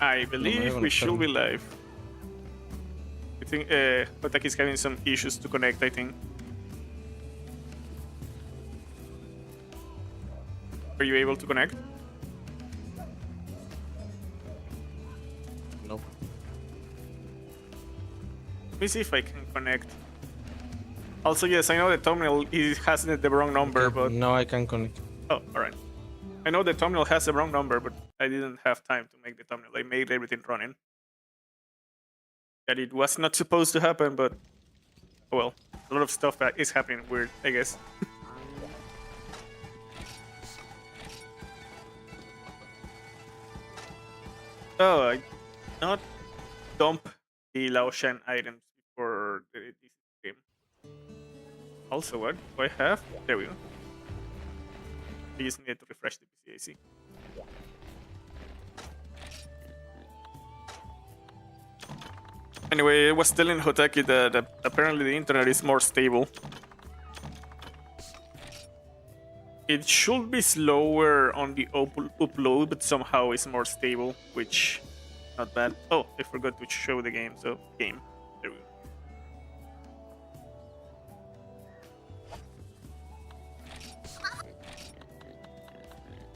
I believe we should be live. I think Otaki is having some issues to connect, I think. Are you able to connect? Nope. Let me see if I can connect. Also, yes, I know the thumbnail has the wrong number, Okay, but... now I can connect. Oh, alright. I know the thumbnail has the wrong number, but I didn't have time to make the thumbnail. I made everything running. That it was not supposed to happen, but... Oh well. A lot of stuff that is happening weird, I guess. Oh, I not dump the Laoshan items before this game. Also, what do I have? There we go. I just needed to refresh the PCAC. Anyway, I was telling Hotaki that apparently the internet is more stable. It should be slower on the upload, but somehow it's more stable, which not bad. Oh, I forgot to show the game. So game, there we go.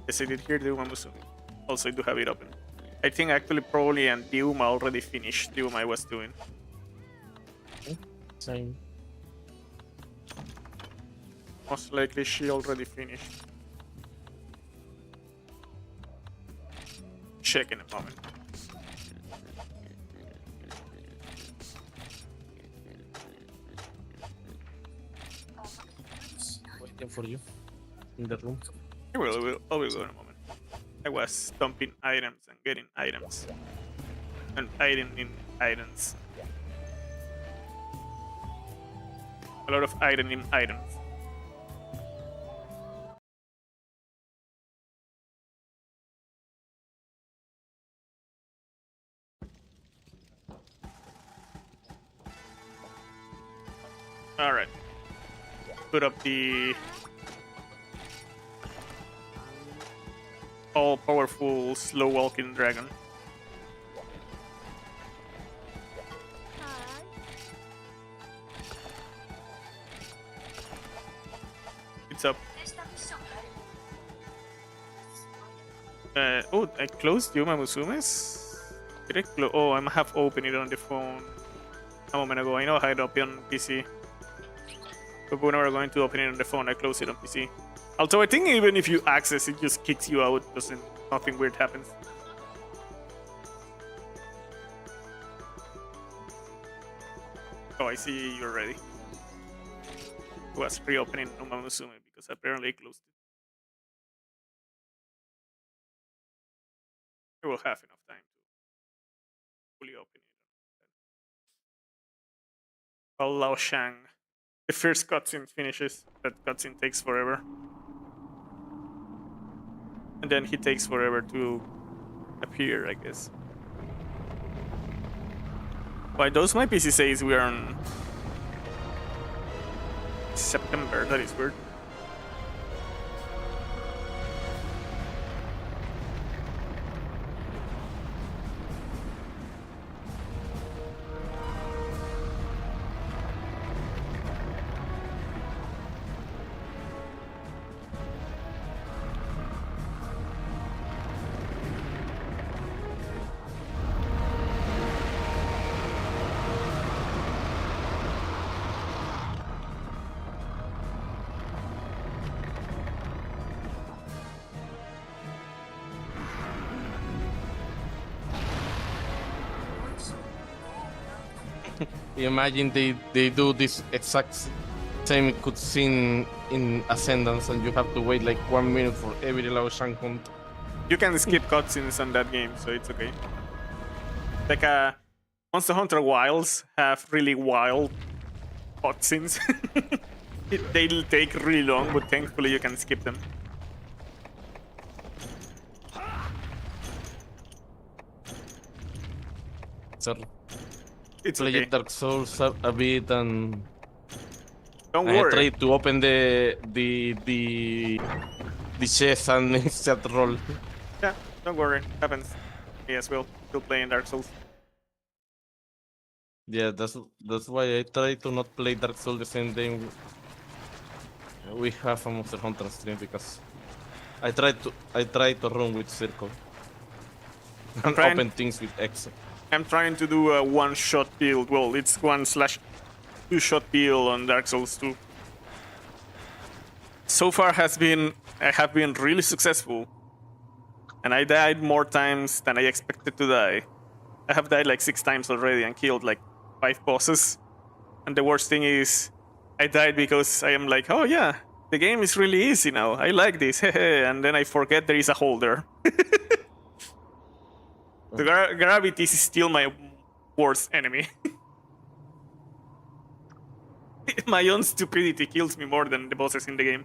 Yes, I did hear the Uma Musume. Also, I do have it open. I think actually probably and the Uma already finished the Uma I was doing. Same. Most likely she already finished. Check in a moment. Waiting for you in the room. I will go in a moment. I was dumping items and getting items. And ironing items. A lot of ironing items. Alright. Put up the all-powerful, slow-walking dragon. It's up. Oh, I closed Yuma Musume's? Did I close? Oh, I'm half open it on the phone a moment ago. I know how to open on PC. But when we're going to open it on the phone, I close it on PC. Also, I think even if you access, it just kicks you out. Nothing weird happens. Oh, I see you're ready. It was reopening Uma Musume because apparently I closed it. I will have enough time to fully open it. While Lao Shang, the first cutscene finishes, that cutscene takes forever. And then he takes forever to appear, I guess. Why does my PC says we are on September? That is weird. Imagine they do this exact same cutscene in Ascendance and you have to wait like 1 minute for every Laoshan hunt. You can skip cutscenes on that game, so it's okay. Like Monster Hunter Wilds have really wild cutscenes. They'll take really long, but thankfully you can skip them. So It's play okay. Dark Souls a bit and Don't I worry. tried to open the chest and it's that roll. Yeah, don't worry. Happens. me as well. Still playing Dark Souls. Yeah, that's why I try to not play Dark Souls the same day we have a Monster Hunter stream, because I try to run with circle and open things with X. I'm trying to do a one-shot build. Well, it's 1/2-shot build on Dark Souls 2. So far I have been really successful. And I died more times than I expected to die. I have died like 6 times already and killed like 5 bosses. And the worst thing is, I died because I am like, oh yeah, the game is really easy now. I like this, and then I forget there is a hole there. The gravity is still my worst enemy. My own stupidity kills me more than the bosses in the game.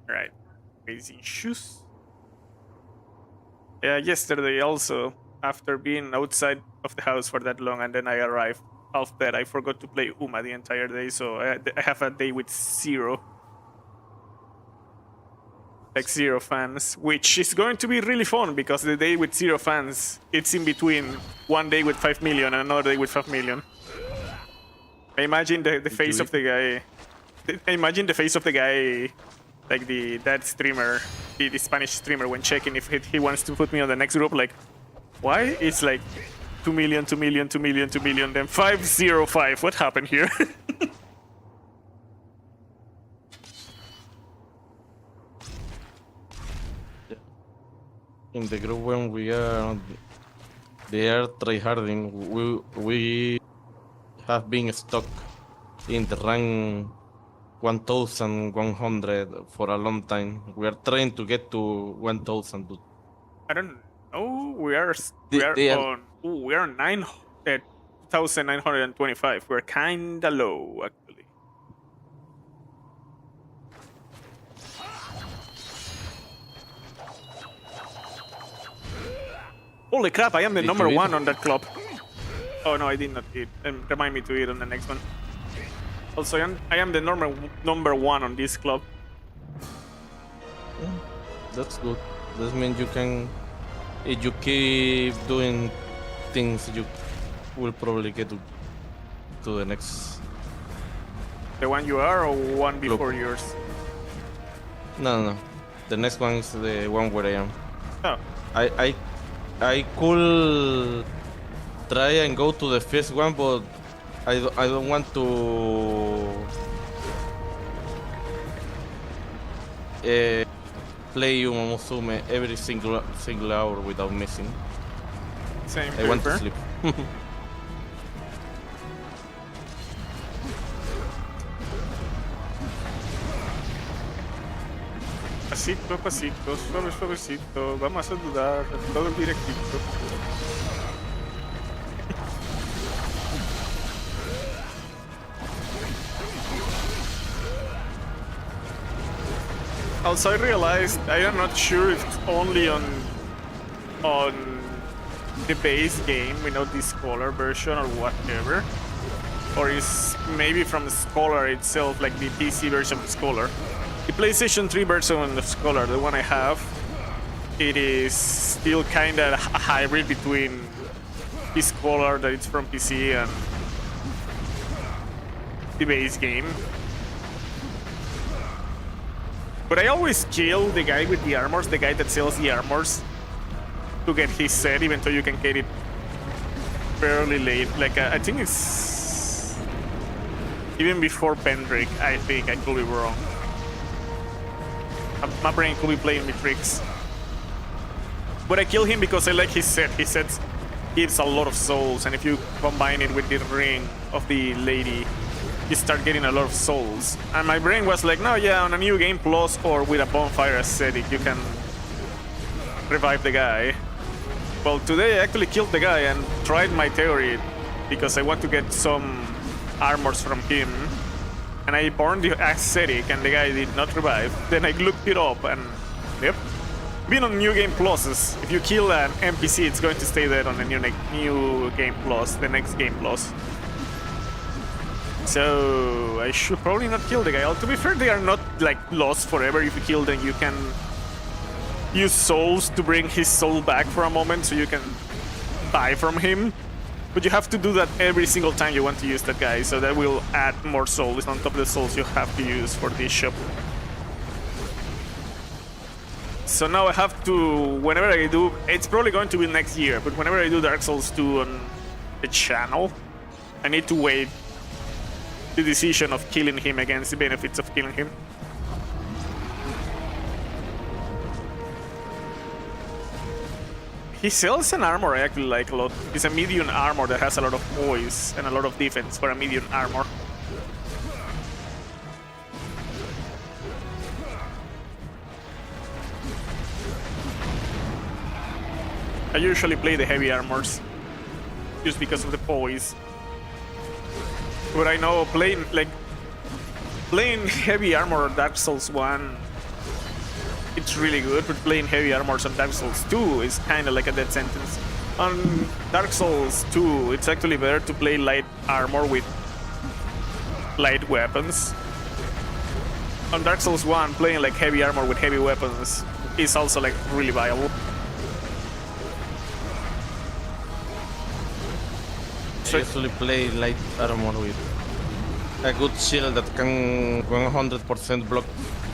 Alright, crazy issues. Yeah, yesterday also, after being outside of the house for that long, and then I arrived half dead, I forgot to play Uma the entire day, so I have a day with 0 fans, which is going to be really fun, because the day with 0 fans, it's in between one day with 5 million and another day with 5 million. I imagine the face of the guy. I imagine the face of the guy, like that streamer, the Spanish streamer, when checking if he wants to put me on the next group. Like, why? It's like 2 million, 2 million, 2 million, 2 million, then 505. What happened here? In the group when they are tryharding, we have been stuck in the rank 1100 for a long time. We are trying to get to 1000. I don't know. We are on 9,925. We're kinda low actually. Holy crap! I am the number 1 on that club. Oh no, I did not eat. Remind me to eat on the next one. Also, I am the number 1 on this club. Yeah, that's good. That means you can, if you keep doing things, you will probably get to the next. The one you are, or one before yours? No. The next one is the one where I am. Oh. I could try and go to the first one, but I don't want to play Uma Musume every single hour without missing. Same. I want to sleep. Pasito a pasito, suavecito, vamos a dudar, todo directito. Also, I realized I am not sure if it's only on the base game, we know the Scholar version or whatever, or is maybe from the Scholar itself, like the PC version of Scholar. The PlayStation 3 version of Scholar, the one I have, it is still kind of a hybrid between the Scholar that it's from PC and the base game. But I always kill the guy with the armors, the guy that sells the armors, to get his set, even though you can get it fairly late. Like, I think it's even before Pendrick, I think. I could be wrong. My brain could be playing me tricks. But I kill him because I like his set. His set gives a lot of souls, and if you combine it with the ring of the lady, you start getting a lot of souls. And my brain was like, no, yeah, on a new game plus or with a bonfire aesthetic, you can revive the guy. Well, today I actually killed the guy and tried my theory because I want to get some armors from him. And I burned the aesthetic and the guy did not revive. Then I looked it up and, yep. Being on New Game Pluses, if you kill an NPC, it's going to stay there on the new Game Plus, the next Game Plus. So I should probably not kill the guy. To be fair, they are not like lost forever. If you kill them, you can use souls to bring his soul back for a moment, so you can buy from him. But you have to do that every single time you want to use that guy, so that will add more souls on top of the souls you have to use for this shop. So now I have to, whenever I do, it's probably going to be next year, but whenever I do Dark Souls 2 on the channel, I need to wait the decision of killing him against the benefits of killing him. He sells an armor I actually like a lot. It's a medium armor that has a lot of poise and a lot of defense for a medium armor. I usually play the heavy armors just because of the poise. But I know playing heavy armor on Dark Souls 1, it's really good, but playing heavy armors on Dark Souls 2 is kind of like a dead sentence. On Dark Souls 2, it's actually better to play light armor with light weapons. On Dark Souls 1, playing like heavy armor with heavy weapons is also like really viable. I usually play light armor with a good shield that can 100% block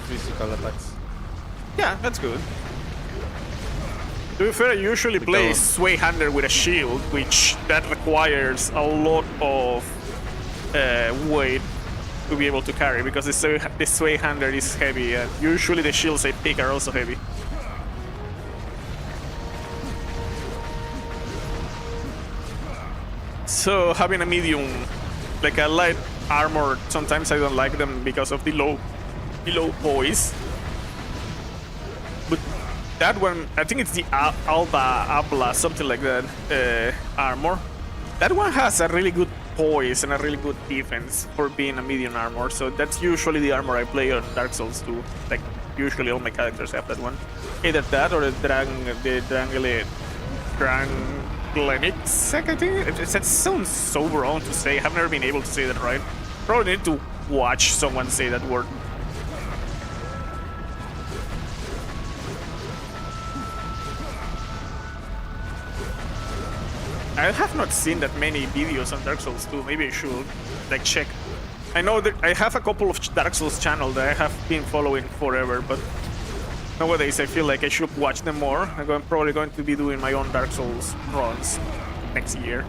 physical attacks. Yeah, that's good. To be fair, I usually play Sway Hunter with a shield, which that requires a lot of weight to be able to carry, because the Sway Hunter is heavy, and usually the shields I pick are also heavy. So having a medium, like a light armor, sometimes I don't like them because of the low poise. But that one, I think it's the Abla, something like that, armor. That one has a really good poise and a really good defense for being a medium armor. So that's usually the armor I play on Dark Souls 2. Like usually all my characters have that one. Either that or the Dranglenix, I think. It sounds so wrong to say. I've never been able to say that right. Probably need to watch someone say that word. I have not seen that many videos on Dark Souls 2. Maybe I should like check. I know that I have a couple of Dark Souls channels that I have been following forever, but nowadays I feel like I should watch them more. I'm probably going to be doing my own Dark Souls runs next year.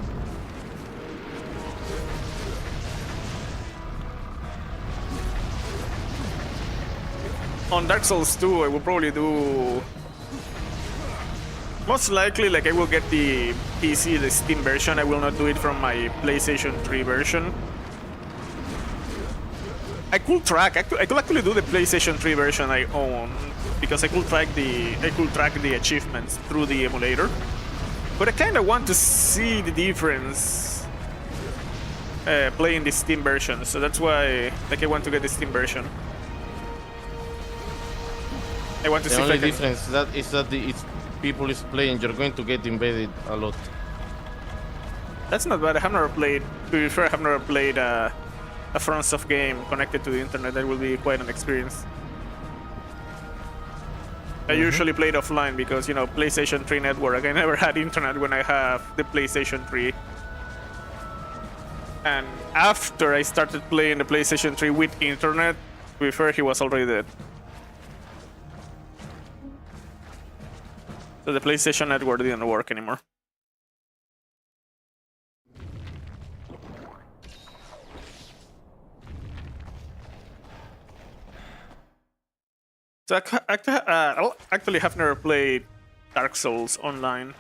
On Dark Souls 2, I will probably do... Most likely, like, I will get the PC, the Steam version. I will not do it from my PlayStation 3 version. I could actually do the PlayStation 3 version I own, because I could track the achievements through the emulator. But I kind of want to see the difference playing the Steam version, so that's why like I want to get the Steam version. I want to see the if I only can... difference is that if people is playing, you're going to get invaded a lot. That's not bad. I have never played. To be fair, I have never played a FromSoft game connected to the internet. That will be quite an experience. I usually played offline because, you know, PlayStation 3 network. I never had internet when I have the PlayStation 3. And after I started playing the PlayStation 3 with internet, to be fair, he was already dead. So the PlayStation network didn't work anymore. So I actually have never played Dark Souls online.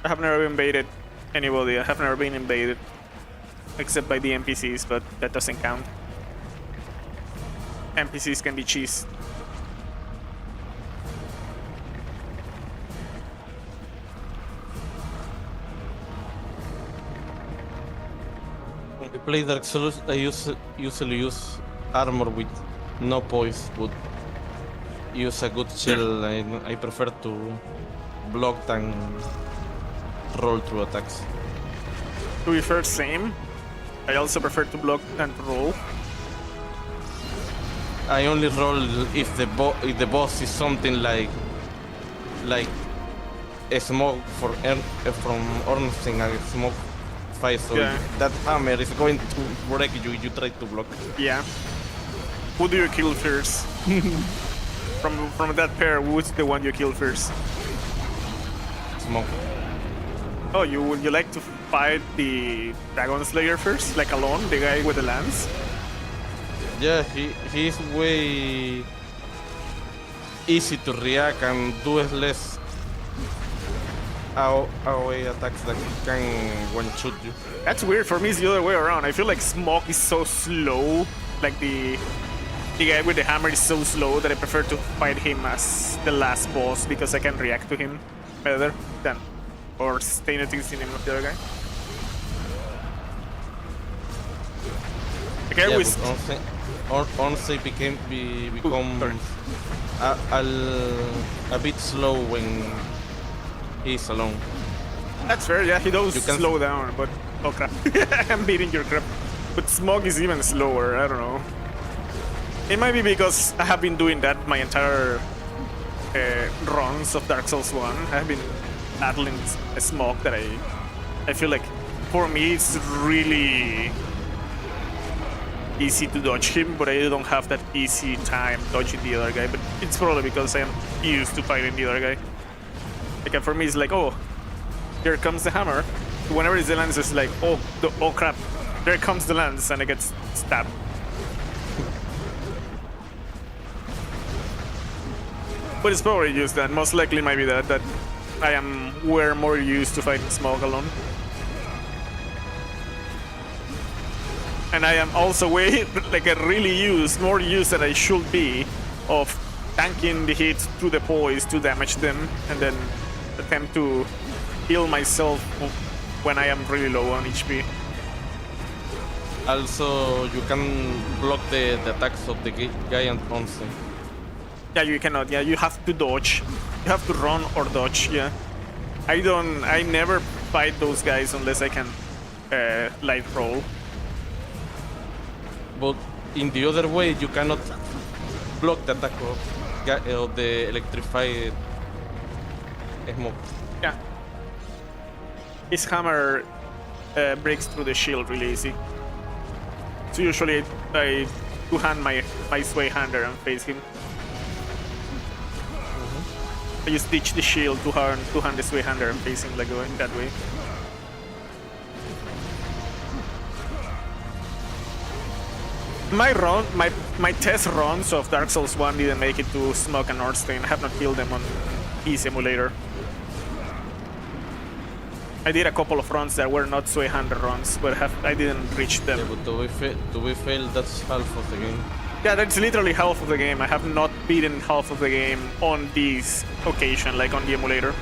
I have never invaded anybody. I have never been invaded. Except by the NPCs, but that doesn't count. NPCs can be cheese. When I play Dark Souls, I usually use armor with no poise, but use a good shield. I prefer to block than roll through attacks. To be fair, same. I also prefer to block than to roll. I only roll if the boss is something like a smoke from Ornstein, a smoke fight. So Yeah. that hammer is going to break you. You try to block. Yeah. Who do you kill first? From that pair, who's the one you kill first? Smoke. Oh, you like to fight the Dragon Slayer first, like alone, the guy with the lance? Yeah, he's way easy to react and do less AoE attacks that can one shoot you. That's weird. For me, it's the other way around. I feel like Smoke is so slow. Like the guy with the hammer is so slow that I prefer to fight him as the last boss because I can react to him better than or stay noticed in him of the other guy. The guy Yeah, with honestly become a bit slow when he's alone. that's fair. Yeah, he does You can slow down, but oh crap, I'm beating your crap. But Smog is even slower. I don't know. It might be because I have been doing that my entire runs of Dark Souls 1. I have been battling a Smog that I feel like for me it's really easy to dodge him, but I don't have that easy time dodging the other guy. But it's probably because I am used to fighting the other guy. Like for me, it's like, oh, here comes the hammer. Whenever it's the lance, it's like, oh, oh crap, there comes the lance, and I get stabbed. But it's probably just that. Most likely, might be that I am way more used to fighting Smoke alone. And I am also way, like, more used than I should be of tanking the hits through the poise to damage them and then attempt to heal myself when I am really low on HP. Also, you can block the attacks of the giant monster. Yeah, you cannot. Yeah, you have to dodge. You have to run or dodge. Yeah, I never fight those guys unless I can light roll. But in the other way, you cannot block the attack of the electrified smoke. Yeah. His hammer breaks through the shield really easy. So usually I two-hand my sway hander and face him. I just ditch the shield, two-hand the sway hander and face him like going that way. My test runs of Dark Souls 1 didn't make it to Smoke and Ornstein. I have not killed them on Easy Emulator. I did a couple of runs that were not Sway Hander runs, but I didn't reach them. Yeah, but to be fail, that's half of the game. Yeah, that's literally half of the game. I have not beaten half of the game on this occasion, like on the emulator.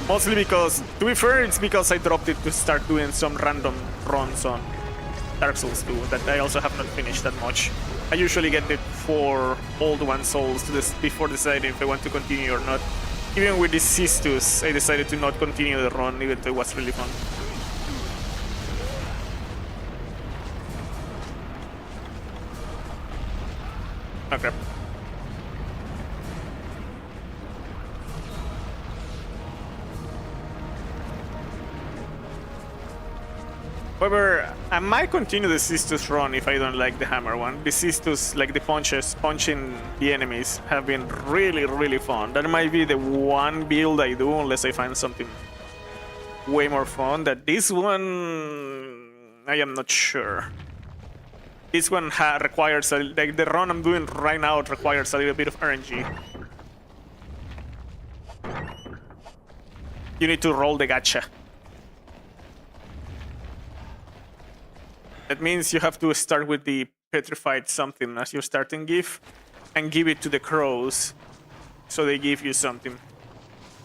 Mostly because, to be fair, it's because I dropped it to start doing some random runs on Dark Souls 2 that I also have not finished that much. I usually get it for Old One Souls before deciding if I want to continue or not. Even with the Sistus, I decided to not continue the run, even though it was really fun. Okay. However, I might continue the Sistus run if I don't like the hammer one. The Sistus, like the punching the enemies, have been really, really fun. That might be the one build I do unless I find something way more fun. That this one, I am not sure. This one requires, like the run I'm doing right now, it requires a little bit of RNG. You need to roll the gacha. That means you have to start with the petrified something as your starting gift and give it to the crows so they give you something.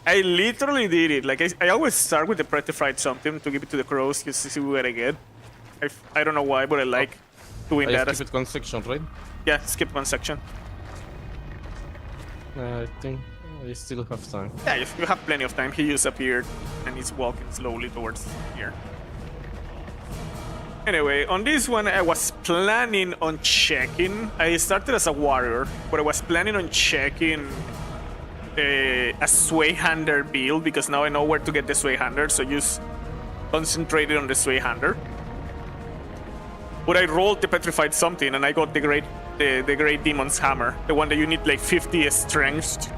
I literally did it. Like I always start with the petrified something to give it to the crows just to see what I get. I don't know why, but I like doing that. Skip it one section, right? Yeah, skip one section. I think I still have time. Yeah, you have plenty of time. He just appeared and he's walking slowly towards here. Anyway, on this one, I was planning on checking. I started as a warrior, but I was planning on checking a sway hander build because now I know where to get the sway hander, so just concentrated on the sway hander. But I rolled the petrified something and I got the great demon's hammer, the one that you need like 50 strength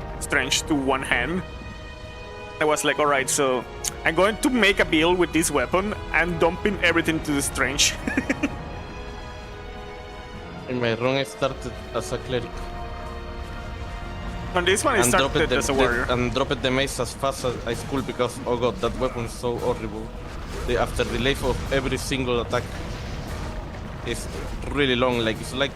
to one hand. I was like, alright, so I'm going to make a build with this weapon and dumping everything to the strange. In my run, I started as a cleric. On this one, I started as a warrior. And dropped the mace as fast as I could because, oh god, that weapon is so horrible. The after delay of every single attack is really long. Like it's like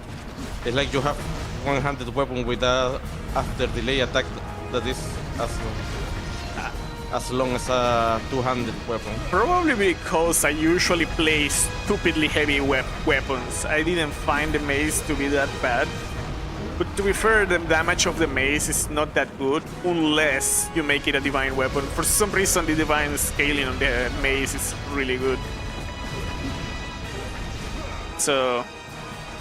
you have one-handed weapon with a after delay attack that is as long as a two-handed weapon. Probably because I usually play stupidly heavy weapons. I didn't find the mace to be that bad. But to be fair, the damage of the mace is not that good unless you make it a divine weapon. For some reason, the divine scaling on the mace is really good. So,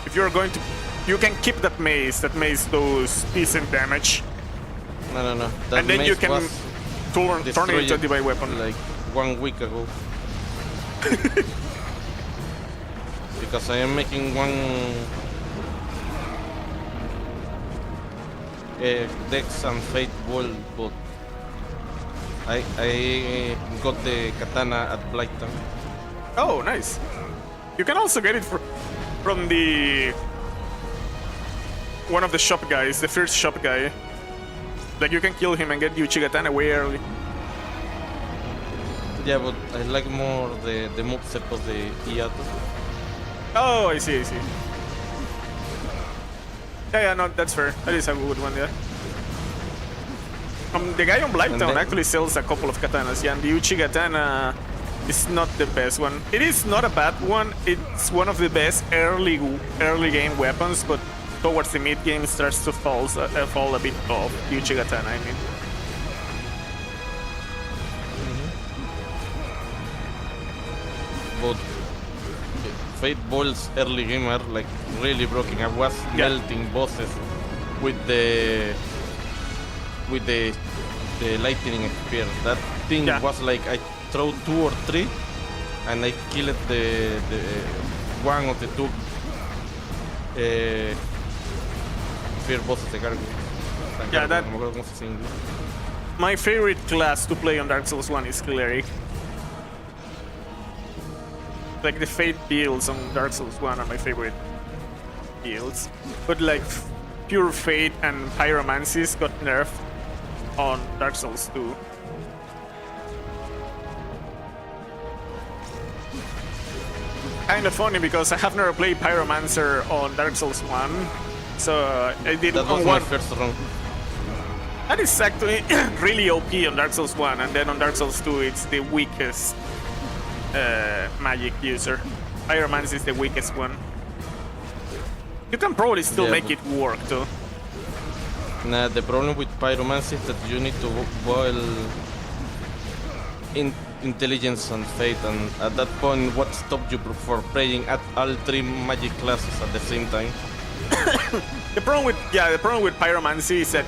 if you're going to... You can keep that mace. That mace does decent damage. No. That and then mace you can turn it into a divine weapon. Like 1 week ago. Because I am making one Dex and Fate wall, but I got the katana at Blighton. Oh, nice. You can also get it from the one of the shop guys, the first shop guy. Like you can kill him and get Yuchi katana way early. Yeah, but I like more the moveset of the Iato. Oh, I see. Yeah, no, that's fair. That is a good one, yeah. The guy on Blighttown actually sells a couple of katanas, yeah, and the Uchi katana is not the best one. It is not a bad one. It's one of the best early game weapons, but towards the mid game starts to fall a bit off. The Uchi katana, I mean. But Fate Balls early game are like really broken. I was melting bosses with the lightning spear. That thing was like I throw 2 or 3 and I killed the one of the 2 spear bosses, the gargoyles. Yeah, that... My favorite class to play on Dark Souls 1 is Cleric. Like the Fate builds on Dark Souls 1 are my favorite builds. But like pure Fate and Pyromancies got nerfed on Dark Souls 2. Kind of funny because I have never played Pyromancer on Dark Souls 1. So I did that on was one. My first run. That is actually really OP on Dark Souls 1, and then on Dark Souls 2 it's the weakest magic user. Pyromancy is the weakest one. You can probably still make it work too. Nah, the problem with Pyromancy is that you need to boil intelligence and fate, and at that point, what stopped you from playing at all 3 magic classes at the same time? The problem with Pyromancy is that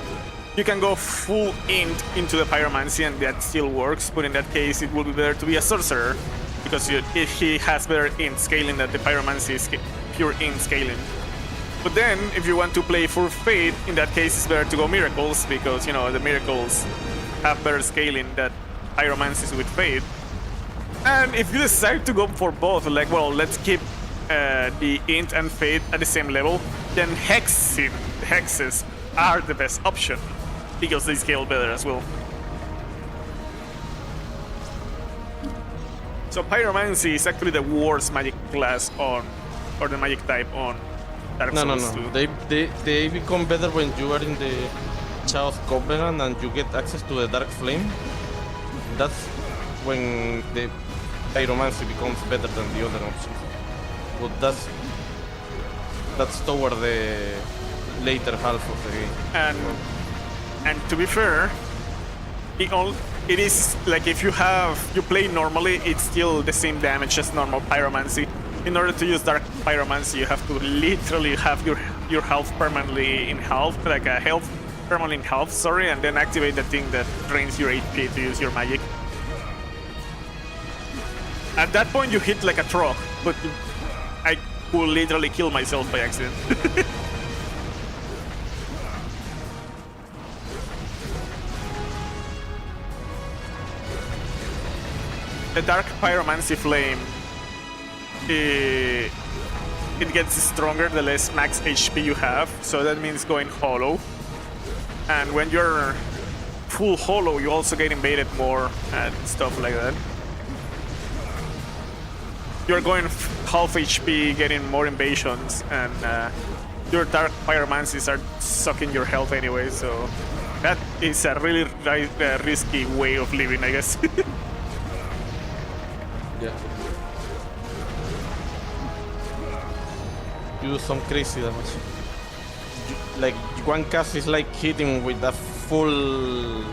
you can go full int into the Pyromancy and that still works, but in that case it would be better to be a sorcerer because he has better int scaling than the Pyromancy is pure int scaling. But then, if you want to play for Fate, in that case it's better to go Miracles because, you know, the Miracles have better scaling than Pyromancies with Fate. And if you decide to go for both, like, well, let's keep the int and Fate at the same level, then hexes are the best option because they scale better as well. So Pyromancy is actually the worst magic class on, or the magic type on Dark Souls 2. They become better when you are in the Chaos Covenant and you get access to the Dark Flame. That's when the Pyromancy becomes better than the other options. But that's toward the later half of the game. And And to be fair, it is like if you play normally, it's still the same damage as normal pyromancy. In order to use dark pyromancy, you have to literally have your health permanently in half, like a health permanently in half, sorry, and then activate the thing that drains your HP to use your magic. At that point, you hit like a truck, but I will literally kill myself by accident. The Dark Pyromancy Flame, it gets stronger the less max HP you have, so that means going hollow. And when you're full hollow, you also get invaded more and stuff like that. You're going half HP, getting more invasions, and your Dark Pyromancies are sucking your health anyway, so that is a really risky way of living, I guess. Yeah. You do some crazy damage. Like one cast is like hitting with a full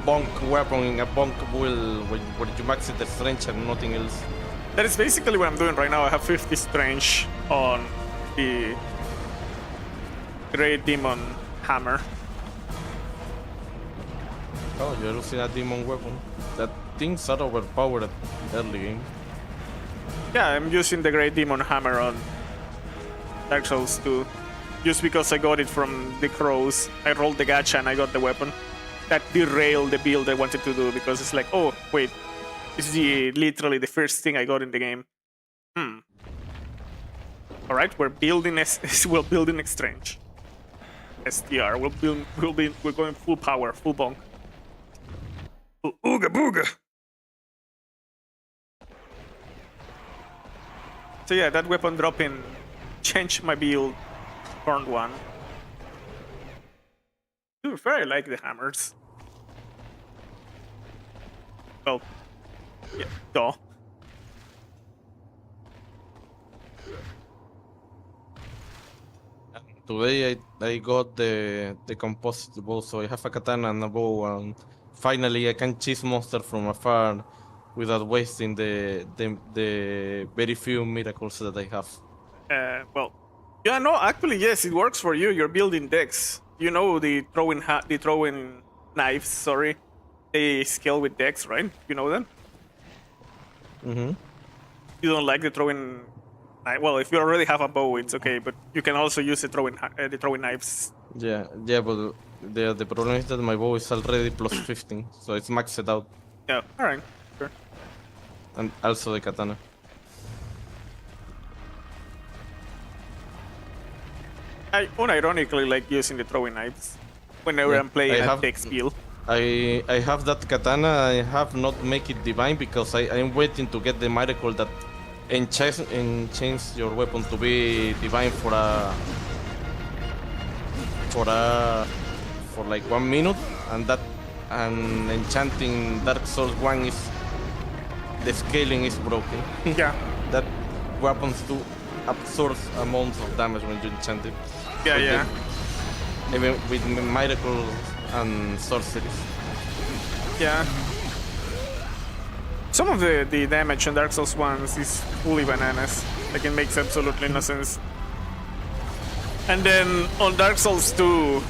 bonk weapon in a bonk build where you max the strength and nothing else. That is basically what I'm doing right now. I have 50 strength on the Great Demon Hammer. Oh, you're using a demon weapon. That things are overpowered early game. Yeah, I'm using the Great Demon Hammer on Dark Souls 2. Just because I got it from the crows. I rolled the gacha and I got the weapon. That derailed the build I wanted to do because it's like, oh, wait. This is literally the first thing I got in the game. Alright, we're building Strange. STR, we're going full power, full bonk. Ooga booga! So yeah, that weapon dropping changed my build turn 1. To be fair, I like the hammers. Well, yeah, duh. Today I got the composite bow, so I have a katana and a bow, and finally I can chase monster from afar without wasting the very few miracles that I have. Well, yeah, no, actually, yes, it works for you. You're building decks. You know the throwing knives. Sorry, they scale with decks, right? You know them. Mm-hmm. You don't like the throwing. Well, if you already have a bow, it's okay. But you can also use the throwing knives. Yeah, but the problem is that my bow is already plus 15, so it's maxed out. Yeah, all right, sure. And also the katana. I unironically like using the throwing knives whenever I'm playing a deck build. I have that katana. I have not make it divine because I'm waiting to get the miracle that enchants your weapon to be divine for like 1 minute, and enchanting Dark Souls 1 is the scaling is broken. Yeah. That weapons do absurd amounts of damage when you enchant it. Yeah, yeah. Even with miracles and sorceries. Yeah. Some of the damage on Dark Souls 1 is fully bananas. Like, it makes absolutely no sense. And then on Dark Souls 2,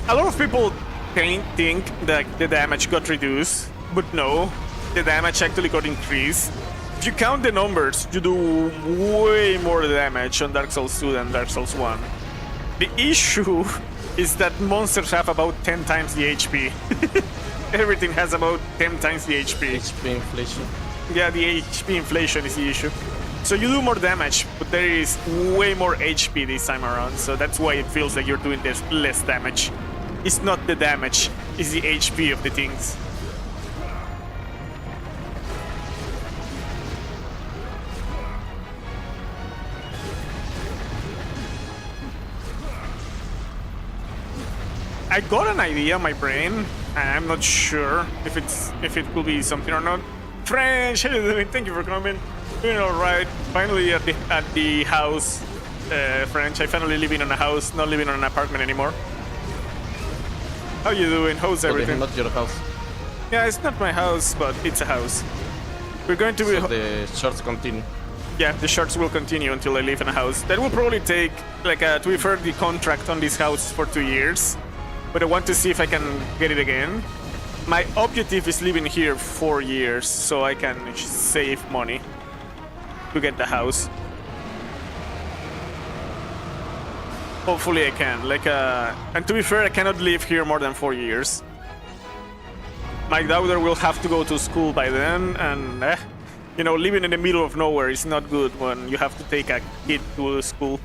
a lot of people think that the damage got reduced, but no, the damage actually got increased. If you count the numbers, you do way more damage on Dark Souls 2 than Dark Souls 1. The issue is that monsters have about 10 times the HP. Everything has about 10 times the HP. HP inflation. Yeah, the HP inflation is the issue. So you do more damage, but there is way more HP this time around, so that's why it feels like you're doing this less damage. It's not the damage, it's the HP of the things. I got an idea in my brain, and I'm not sure if it could be something or not. French, how you doing? Thank you for coming. Doing all right. Finally at the house, French. I finally living in a house, not living in an apartment anymore. How you doing? How's So everything? not your house. Yeah, it's not my house, but it's a house. We're going to be... So the shorts continue. Yeah, the shorts will continue until I live in a house. That will probably take, like, to be fair, the contract on this house for 2 years. But I want to see if I can get it again. My objective is living here 4 years, so I can save money to get the house. Hopefully I can. Like, and to be fair, I cannot live here more than 4 years. My daughter will have to go to school by then, and you know, living in the middle of nowhere is not good when you have to take a kid to school.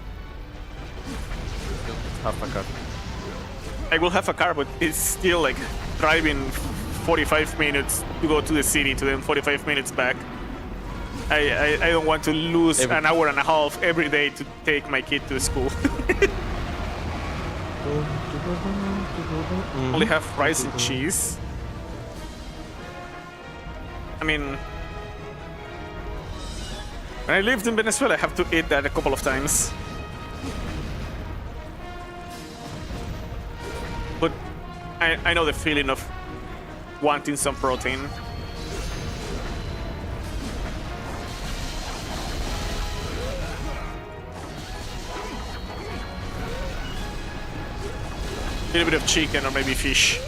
Have a car. I will have a car, but it's still like driving 45 minutes to go to the city, to then 45 minutes back. I don't want to lose an hour and a half every day to take my kid to school. Only have rice and cheese. I mean, when I lived in Venezuela, I have to eat that a couple of times. But I know the feeling of wanting some protein. A little bit of chicken or maybe fish.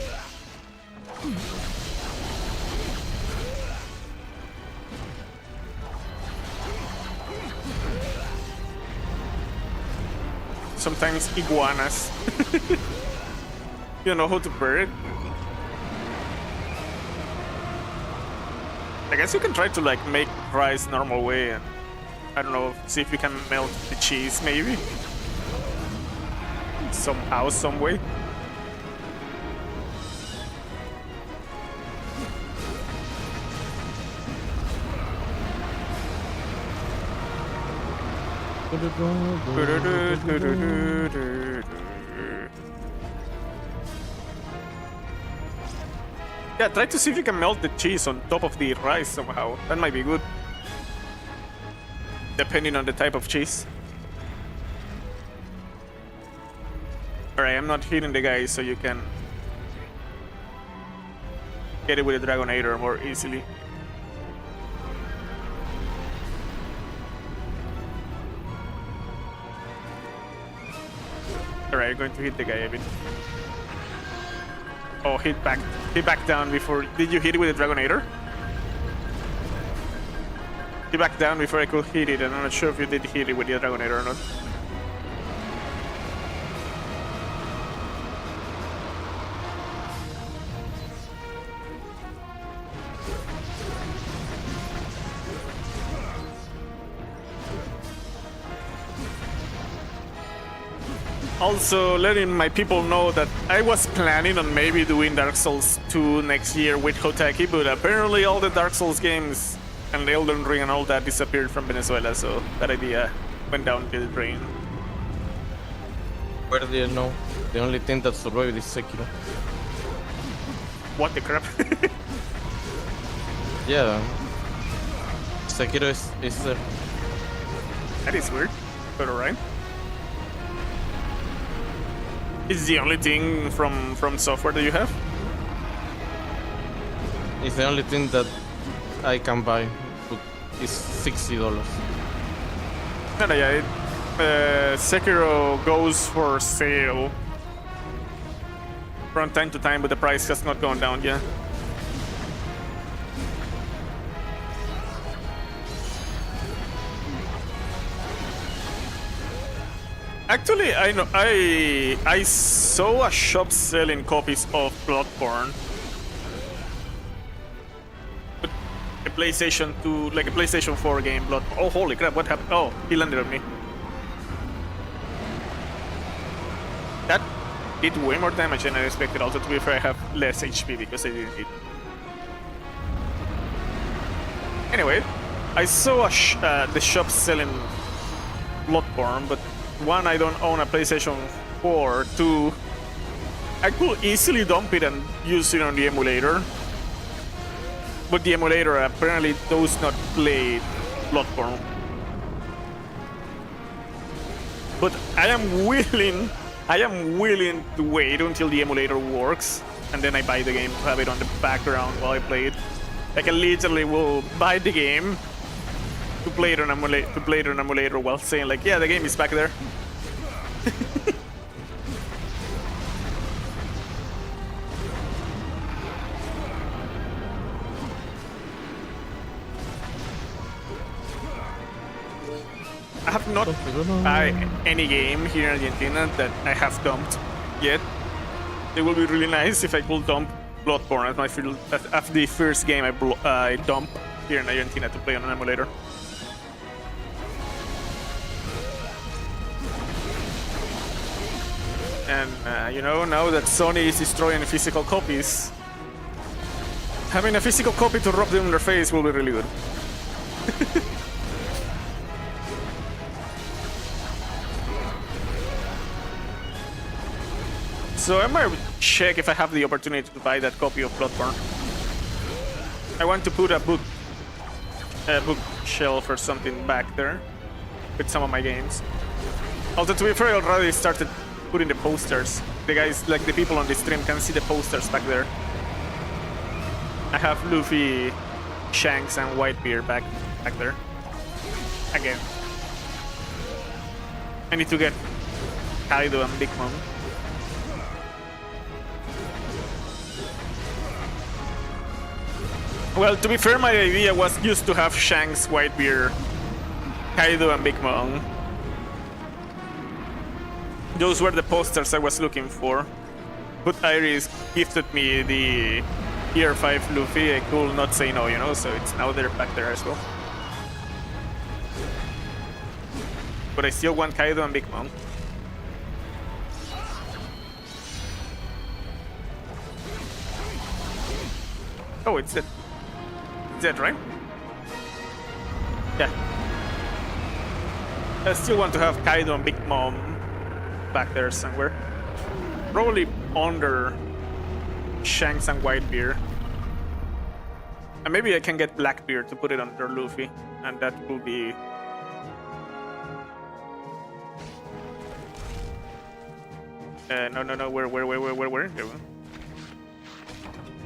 Sometimes iguanas. You know how to prepare it? I guess you can try to like make rice normal way and I don't know, see if you can melt the cheese maybe? Somehow, some way. Yeah, try to see if you can melt the cheese on top of the rice somehow. That might be good. Depending on the type of cheese. Alright, I'm not hitting the guy so you can get it with a Dragonator more easily. Alright, going to hit the guy a bit. Oh, hit back down before... Did you hit it with a Dragonator? Hit back down before I could hit it, and I'm not sure if you did hit it with the Dragonator or not. Also, letting my people know that I was planning on maybe doing Dark Souls 2 next year with Hotaki, but apparently all the Dark Souls games and the Elden Ring and all that disappeared from Venezuela, so that idea went down to the drain. Where do you know? The only thing that survived is Sekiro. What the crap? Yeah. Sekiro is there. That is weird, but alright. It's the only thing from software that you have? It's the only thing that I can buy. It's $60. No, yeah, Sekiro goes for sale from time to time, but the price has not gone down yet. Actually, I know I saw a shop selling copies of Bloodborne. A PlayStation 2, like a PlayStation 4 game, Bloodborne. Oh, holy crap, what happened? Oh, he landed on me. That did way more damage than I expected. Also, to be fair, I have less HP because I didn't hit. Anyway, I saw the shop selling Bloodborne, but one, I don't own a PlayStation 4. Two, I could easily dump it and use it on the emulator. But the emulator apparently does not play Bloodborne. But I am willing to wait until the emulator works. and then I buy the game to have it on the background while I play it. Like I literally will buy the game to play it on emulator while saying like, yeah, the game is back there. I have not buy any game here in Argentina that I have dumped yet. It would be really nice if I could dump Bloodborne as the first game I dump here in Argentina to play on an emulator. And you know, now that Sony is destroying physical copies, having a physical copy to rub them in their face will be really good. So I might check if I have the opportunity to buy that copy of Bloodborne. I want to put a bookshelf or something back there with some of my games. Although to be fair, I already started putting the posters. The guys, like the people on the stream, can see the posters back there. I have Luffy, Shanks, and Whitebeard back there. Again. I need to get Kaido and Big Mom. Well, to be fair, my idea was just to have Shanks, Whitebeard, Kaido, and Big Mom. Those were the posters I was looking for. But Iris gifted me the Tier 5 Luffy. I could not say no, you know, so it's now they're back there as well. But I still want Kaido and Big Mom. Oh, it's it. Is that right? Yeah. I still want to have Kaido and Big Mom back there somewhere. Probably under Shanks and Whitebeard. And maybe I can get Blackbeard to put it under Luffy. And that will be... no, where? Here we go.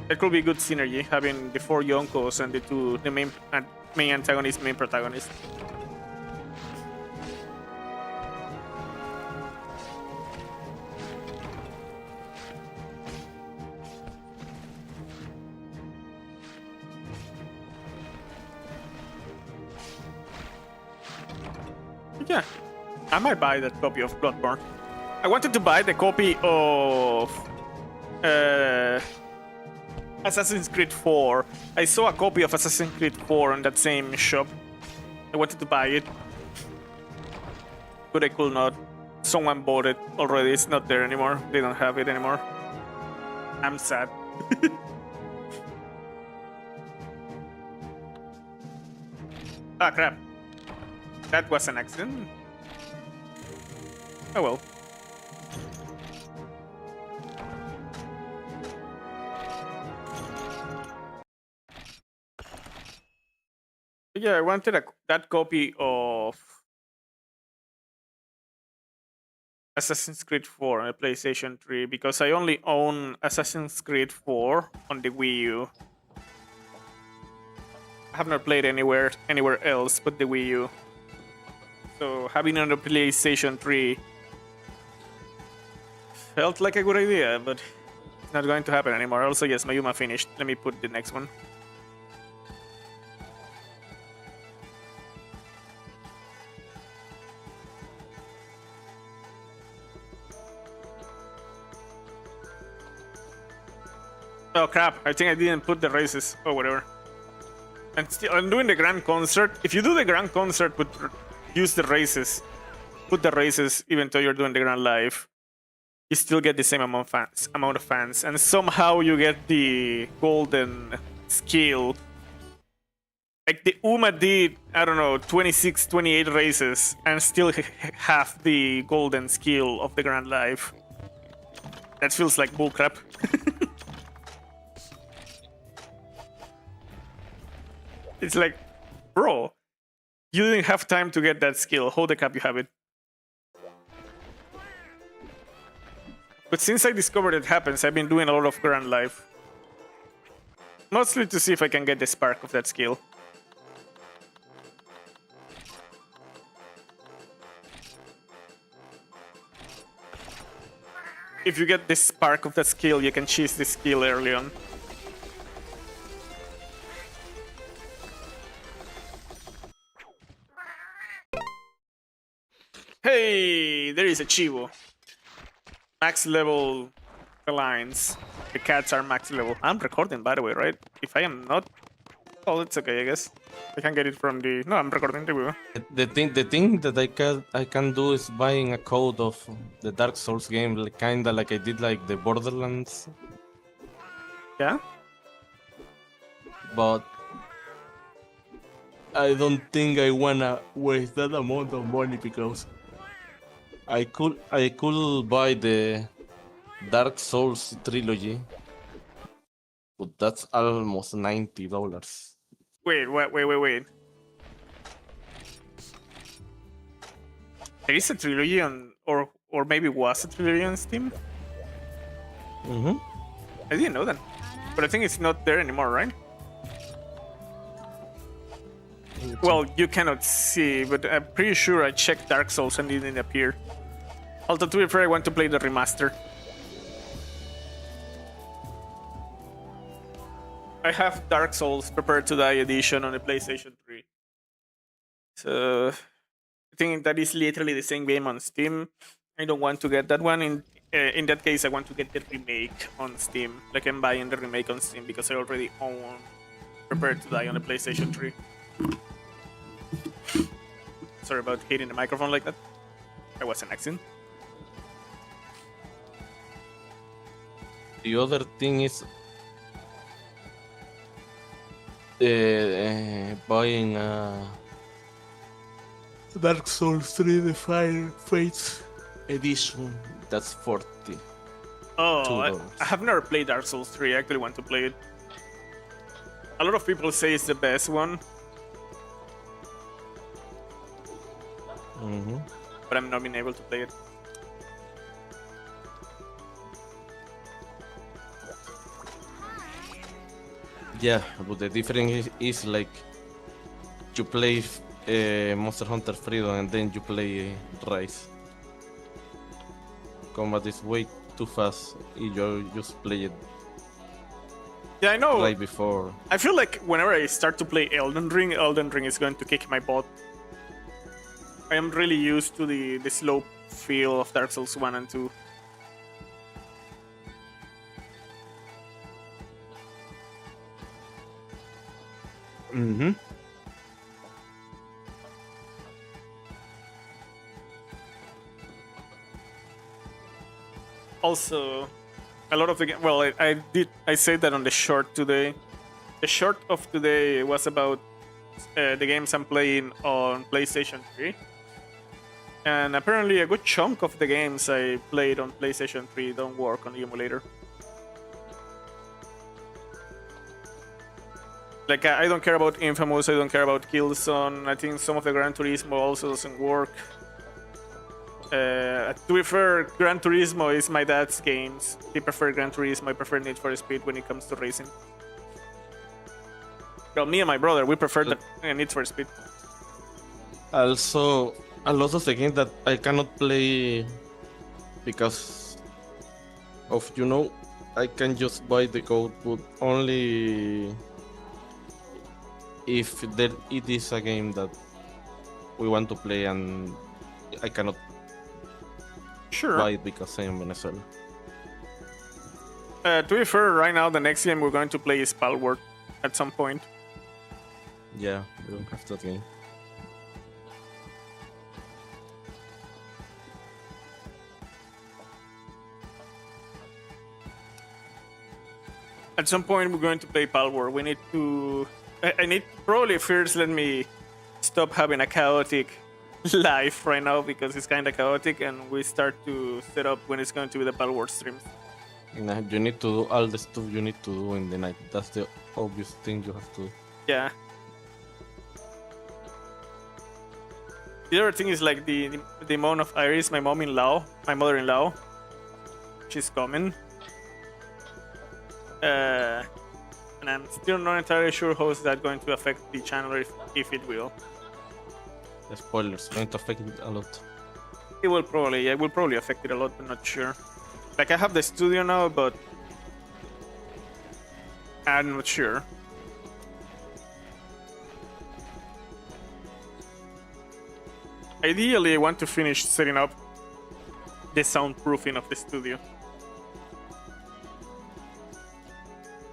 It could be good synergy, having the 4 Yonkos and the main antagonist, main protagonist. Yeah, I might buy that copy of Bloodborne. I wanted to buy the copy of Assassin's Creed 4. I saw a copy of Assassin's Creed 4 on that same shop. I wanted to buy it, but I could not. Someone bought it already. It's not there anymore. They don't have it anymore. I'm sad. Ah, crap. That was an accident. Oh well. Yeah, I wanted that copy of Assassin's Creed 4 on the PlayStation 3 because I only own Assassin's Creed 4 on the Wii U. I have not played anywhere else but the Wii U. So having it on the PlayStation 3 felt like a good idea, but it's not going to happen anymore. Also, yes, Mayuma finished. Let me put the next one. Oh crap, I think I didn't put the races or whatever. And still, I'm doing the grand concert. If you do the grand concert, use the races. Put the races even though you're doing the grand live. You still get the same amount of fans. And somehow you get the golden skill. Like the Uma did, I don't know, 26, 28 races and still have the golden skill of the grand live. That feels like bullcrap. It's like, bro, you didn't have time to get that skill. Hold the cap, you have it. But since I discovered it happens, I've been doing a lot of Grand Life. Mostly to see if I can get the spark of that skill. If you get the spark of that skill, you can cheese the skill early on. Hey, there is a Cheevo. Max level felines. The cats are max level. I'm recording, by the way, right? If I am not, oh, it's okay, I guess. I can get it from the. No, I'm recording the video. The thing that I can do is buying a code of the Dark Souls game, like, kinda like I did like the Borderlands, Yeah. but I don't think I wanna waste that amount of money because I could buy the Dark Souls trilogy, but that's almost $90. Wait. There is a trilogy on, or maybe was a trilogy on Steam. Mm-hmm. I didn't know that, but I think it's not there anymore, right? Well, you cannot see, but I'm pretty sure I checked Dark Souls and it didn't appear. Although to be fair, I want to play the remaster. I have Dark Souls Prepare to Die edition on the PlayStation 3. So I think that is literally the same game on Steam. I don't want to get that one. In that case, I want to get the remake on Steam. Like I'm buying the remake on Steam because I already own Prepare to Die on the PlayStation 3. Sorry about hitting the microphone like that. That was an accident. The other thing is buying Dark Souls 3 The Fire Fates edition. That's $40. Oh, I have never played Dark Souls 3. I actually want to play it. A lot of people say it's the best one. Mm-hmm. But I'm not been able to play it. Yeah, but the difference is like you play Monster Hunter Freedom and then you play Rise. Combat is way too fast. You just play it. Yeah, I know. Right before. I feel like whenever I start to play Elden Ring is going to kick my butt. I am really used to the slow feel of Dark Souls 1 and 2. Mm-hmm. Also, a lot of the game. Well, I said that on the short today. The short of today was about the games I'm playing on PlayStation 3. And apparently a good chunk of the games I played on PlayStation 3 don't work on the emulator. Like, I don't care about Infamous, I don't care about Killzone. I think some of the Gran Turismo also doesn't work. To be fair, Gran Turismo is my dad's games. He prefers Gran Turismo, I prefer Need for Speed when it comes to racing. Well, me and my brother, we prefer the Need for Speed. Also, a lot of the games that I cannot play because of, I can just buy the code, but only if it is a game that we want to play and I cannot buy it because I am Venezuela. To be fair, right now the next game we're going to play is Palworld at some point. Yeah, we don't have that game. At some point we're going to play Palworld. We need to... I need... Probably first let me stop having a chaotic life right now because it's kind of chaotic, and we start to set up when it's going to be the Palworld streams. Nah, you need to do all the stuff you need to do in the night. That's the obvious thing you have to do. Yeah. The other thing is like the amount of Iris, my mother-in-law. She's coming. And I'm still not entirely sure how is that going to affect the channel, if it will. The spoilers going to affect it a lot. It will probably affect it a lot, but not sure. Like I have the studio now, but I'm not sure. Ideally, I want to finish setting up the soundproofing of the studio.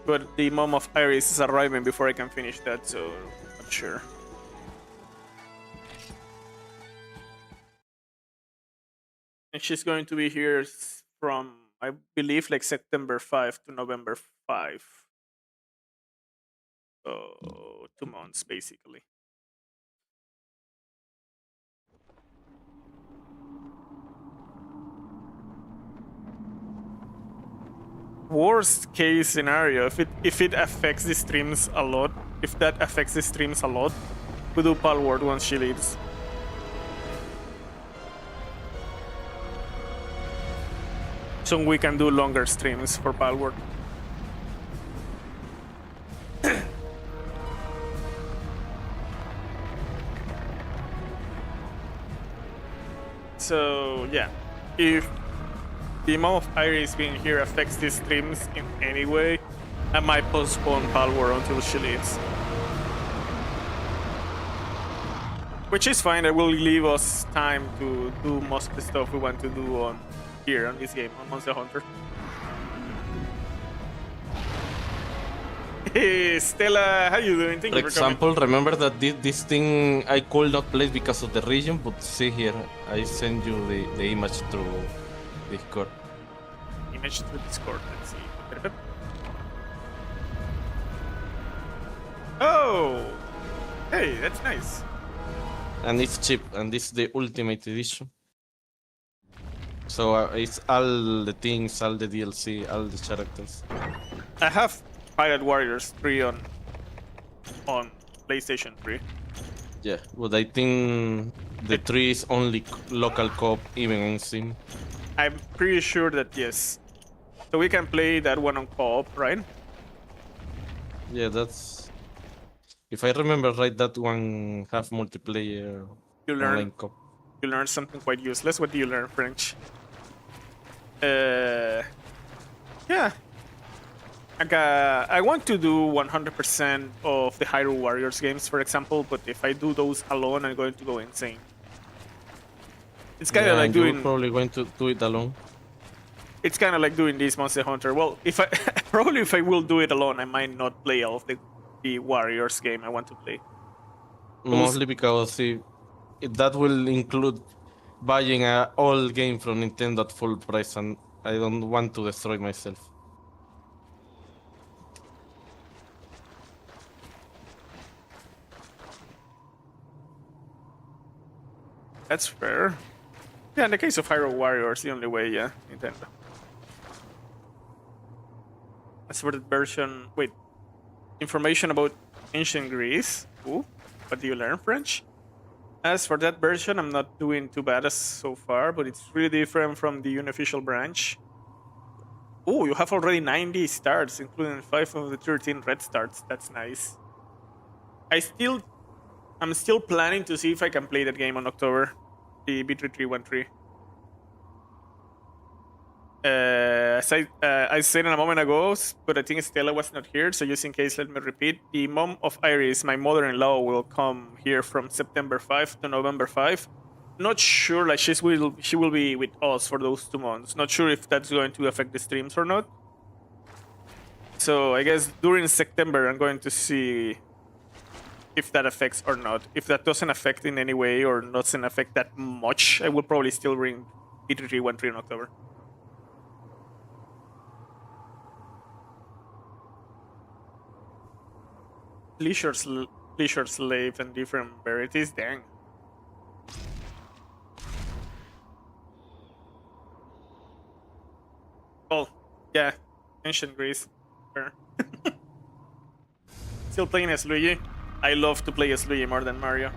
But the mom of Iris is arriving before I can finish that, so not sure. And she's going to be here from, I believe, like September 5 to November 5. So 2 months, basically. Worst case scenario, if it affects the streams a lot, if that affects the streams a lot, we do Palworld once she leaves. So we can do longer streams for Palworld. So yeah, if the amount of Iris being here affects these streams in any way, I might postpone Palworld until she leaves. Which is fine, it will leave us time to do most of the stuff we want to do on here on this game, on Monster Hunter. Hey Stella, how you doing? Thank For you for example, remember that this thing I could not play because of the region, but see here, I send you the image through Discord. Image through Discord, let's see. Oh! Hey, that's nice. And it's cheap, and this is the ultimate edition. So it's all the things, all the DLC, all the characters. I have Pirate Warriors 3 on PlayStation 3. Yeah, but I think the 3 is only local co-op, even on Steam. I'm pretty sure that yes. So we can play that one on co-op, right? Yeah, that's... If I remember right, that one have multiplayer online co-op. You learn something quite useless. What do you learn, French? Yeah. Like, I want to do 100% of the Hyrule Warriors games, for example, but if I do those alone, I'm going to go insane. It's kind of like doing... You're probably going to do it alone. It's kind of like doing this Monster Hunter. Well, if I probably if I will do it alone, I might not play all of the Warriors game I want to play. Mostly because that will include buying a old game from Nintendo at full price, and I don't want to destroy myself. That's fair. Yeah, in the case of Hyrule Warriors, the only way, yeah, Nintendo. As for the version, wait, information about ancient Greece. Ooh, what do you learn, French? As for that version, I'm not doing too bad as so far, but it's really different from the unofficial branch. Oh, you have already 90 starts, including 5 of the 13 red starts. That's nice. I'm still planning to see if I can play that game on October, the B3313. As I said a moment ago, but I think Stella was not here, so just in case, let me repeat. The mom of Iris, my mother-in-law, will come here from September 5 to November 5. Not sure, like she will be with us for those 2 months. Not sure if that's going to affect the streams or not. So I guess during September, I'm going to see if that affects or not. If that doesn't affect in any way or doesn't affect that much, I will probably still bring B3313 in October. Leisure slave and different varieties, dang. Oh, yeah, ancient Greece. Sure. Still playing as Luigi. I love to play as Luigi more than Mario.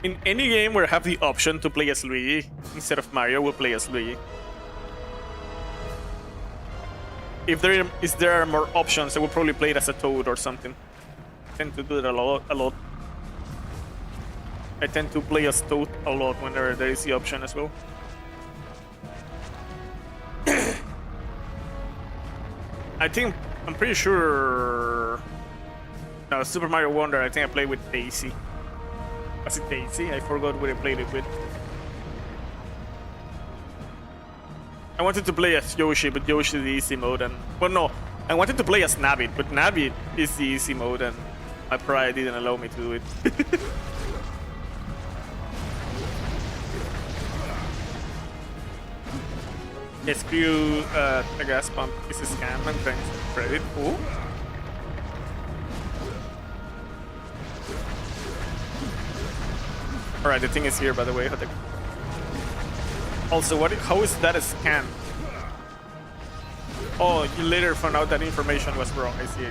In any game where I have the option to play as Luigi instead of Mario, we'll play as Luigi. if there are more options, I would probably play it as a Toad or something. I tend to do it a lot. I tend to play as Toad a lot whenever there is the option as well. I'm pretty sure. No, Super Mario Wonder. I think I played with Daisy. Was it Daisy? I forgot what I played it with. I wanted to play as Yoshi, but Yoshi is the easy mode, and well, no, I wanted to play as Nabbit, but Nabbit is the easy mode, and my pride didn't allow me to do it. Screw the gas pump is a scam and trying to spread it. Oh. Alright, the thing is here, by the way. Also, how is that a scam? Oh, you later found out that information was wrong. I see.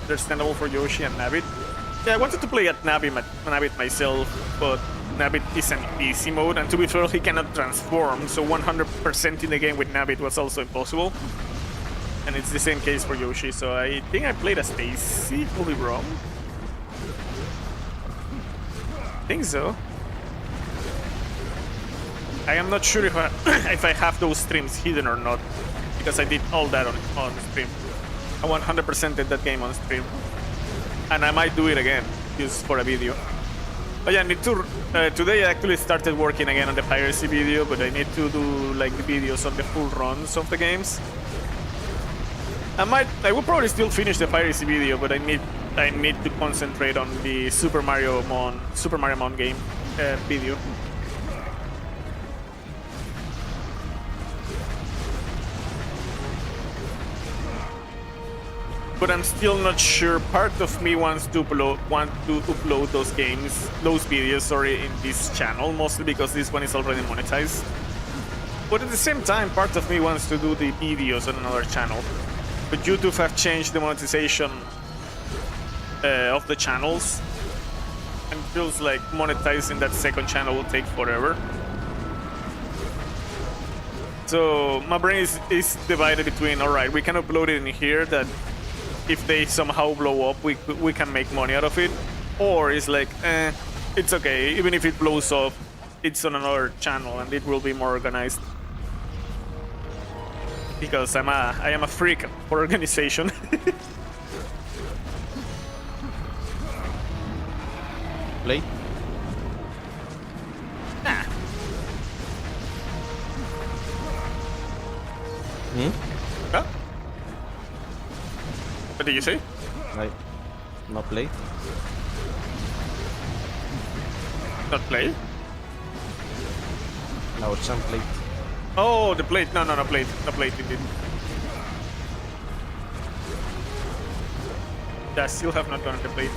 Understandable for Yoshi and Nabbit. Yeah, I wanted to play at Nabbit myself, but Nabbit is an easy mode, and to be fair, he cannot transform, so 100% in the game with Nabbit was also impossible. And it's the same case for Yoshi, so I think I played as Daisy, could be wrong. I think so. I am not sure if I have those streams hidden or not, because I did all that on stream. I 100% did that game on stream. And I might do it again, just for a video. But yeah, I need to. Today I actually started working again on the piracy video, but I need to do like the videos on the full runs of the games. I will probably still finish the piracy video, but I need to concentrate on the Super Mario Mon game video. But I'm still not sure. Part of me wants to upload those videos, in this channel, mostly because this one is already monetized. But at the same time, part of me wants to do the videos on another channel. But YouTube have changed the monetization of the channels, and it feels like monetizing that second channel will take forever. So my brain is divided between, alright, we can upload it in here, that if they somehow blow up, we can make money out of it, or it's like, it's okay, even if it blows up, it's on another channel and it will be more organized. Because I am a freak for organization. Play? Nah. Huh? What did you say? Not play? Not play? No, some plate. Oh, the plate. No, plate. No plate indeed. Yeah, I still have not gotten the plate.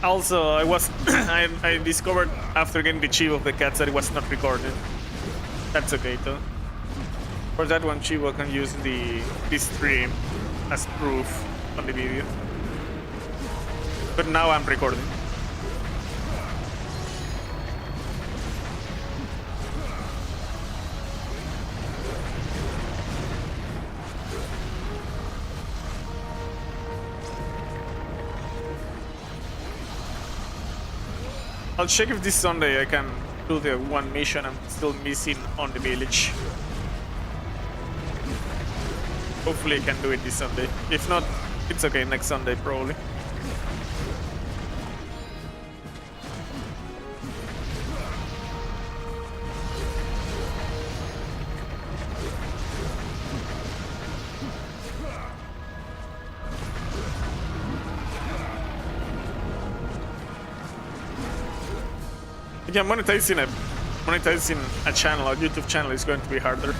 Also, I discovered after getting the Cheevo of the cats that it was not recorded. That's okay though. For that one, Cheevo can use the stream as proof on the video. But now I'm recording. I'll check if this Sunday I can do the one mission I'm still missing on the village. Hopefully I can do it this Sunday. If not, it's okay, next Sunday probably. Yeah, monetizing a channel, a YouTube channel, is going to be harder.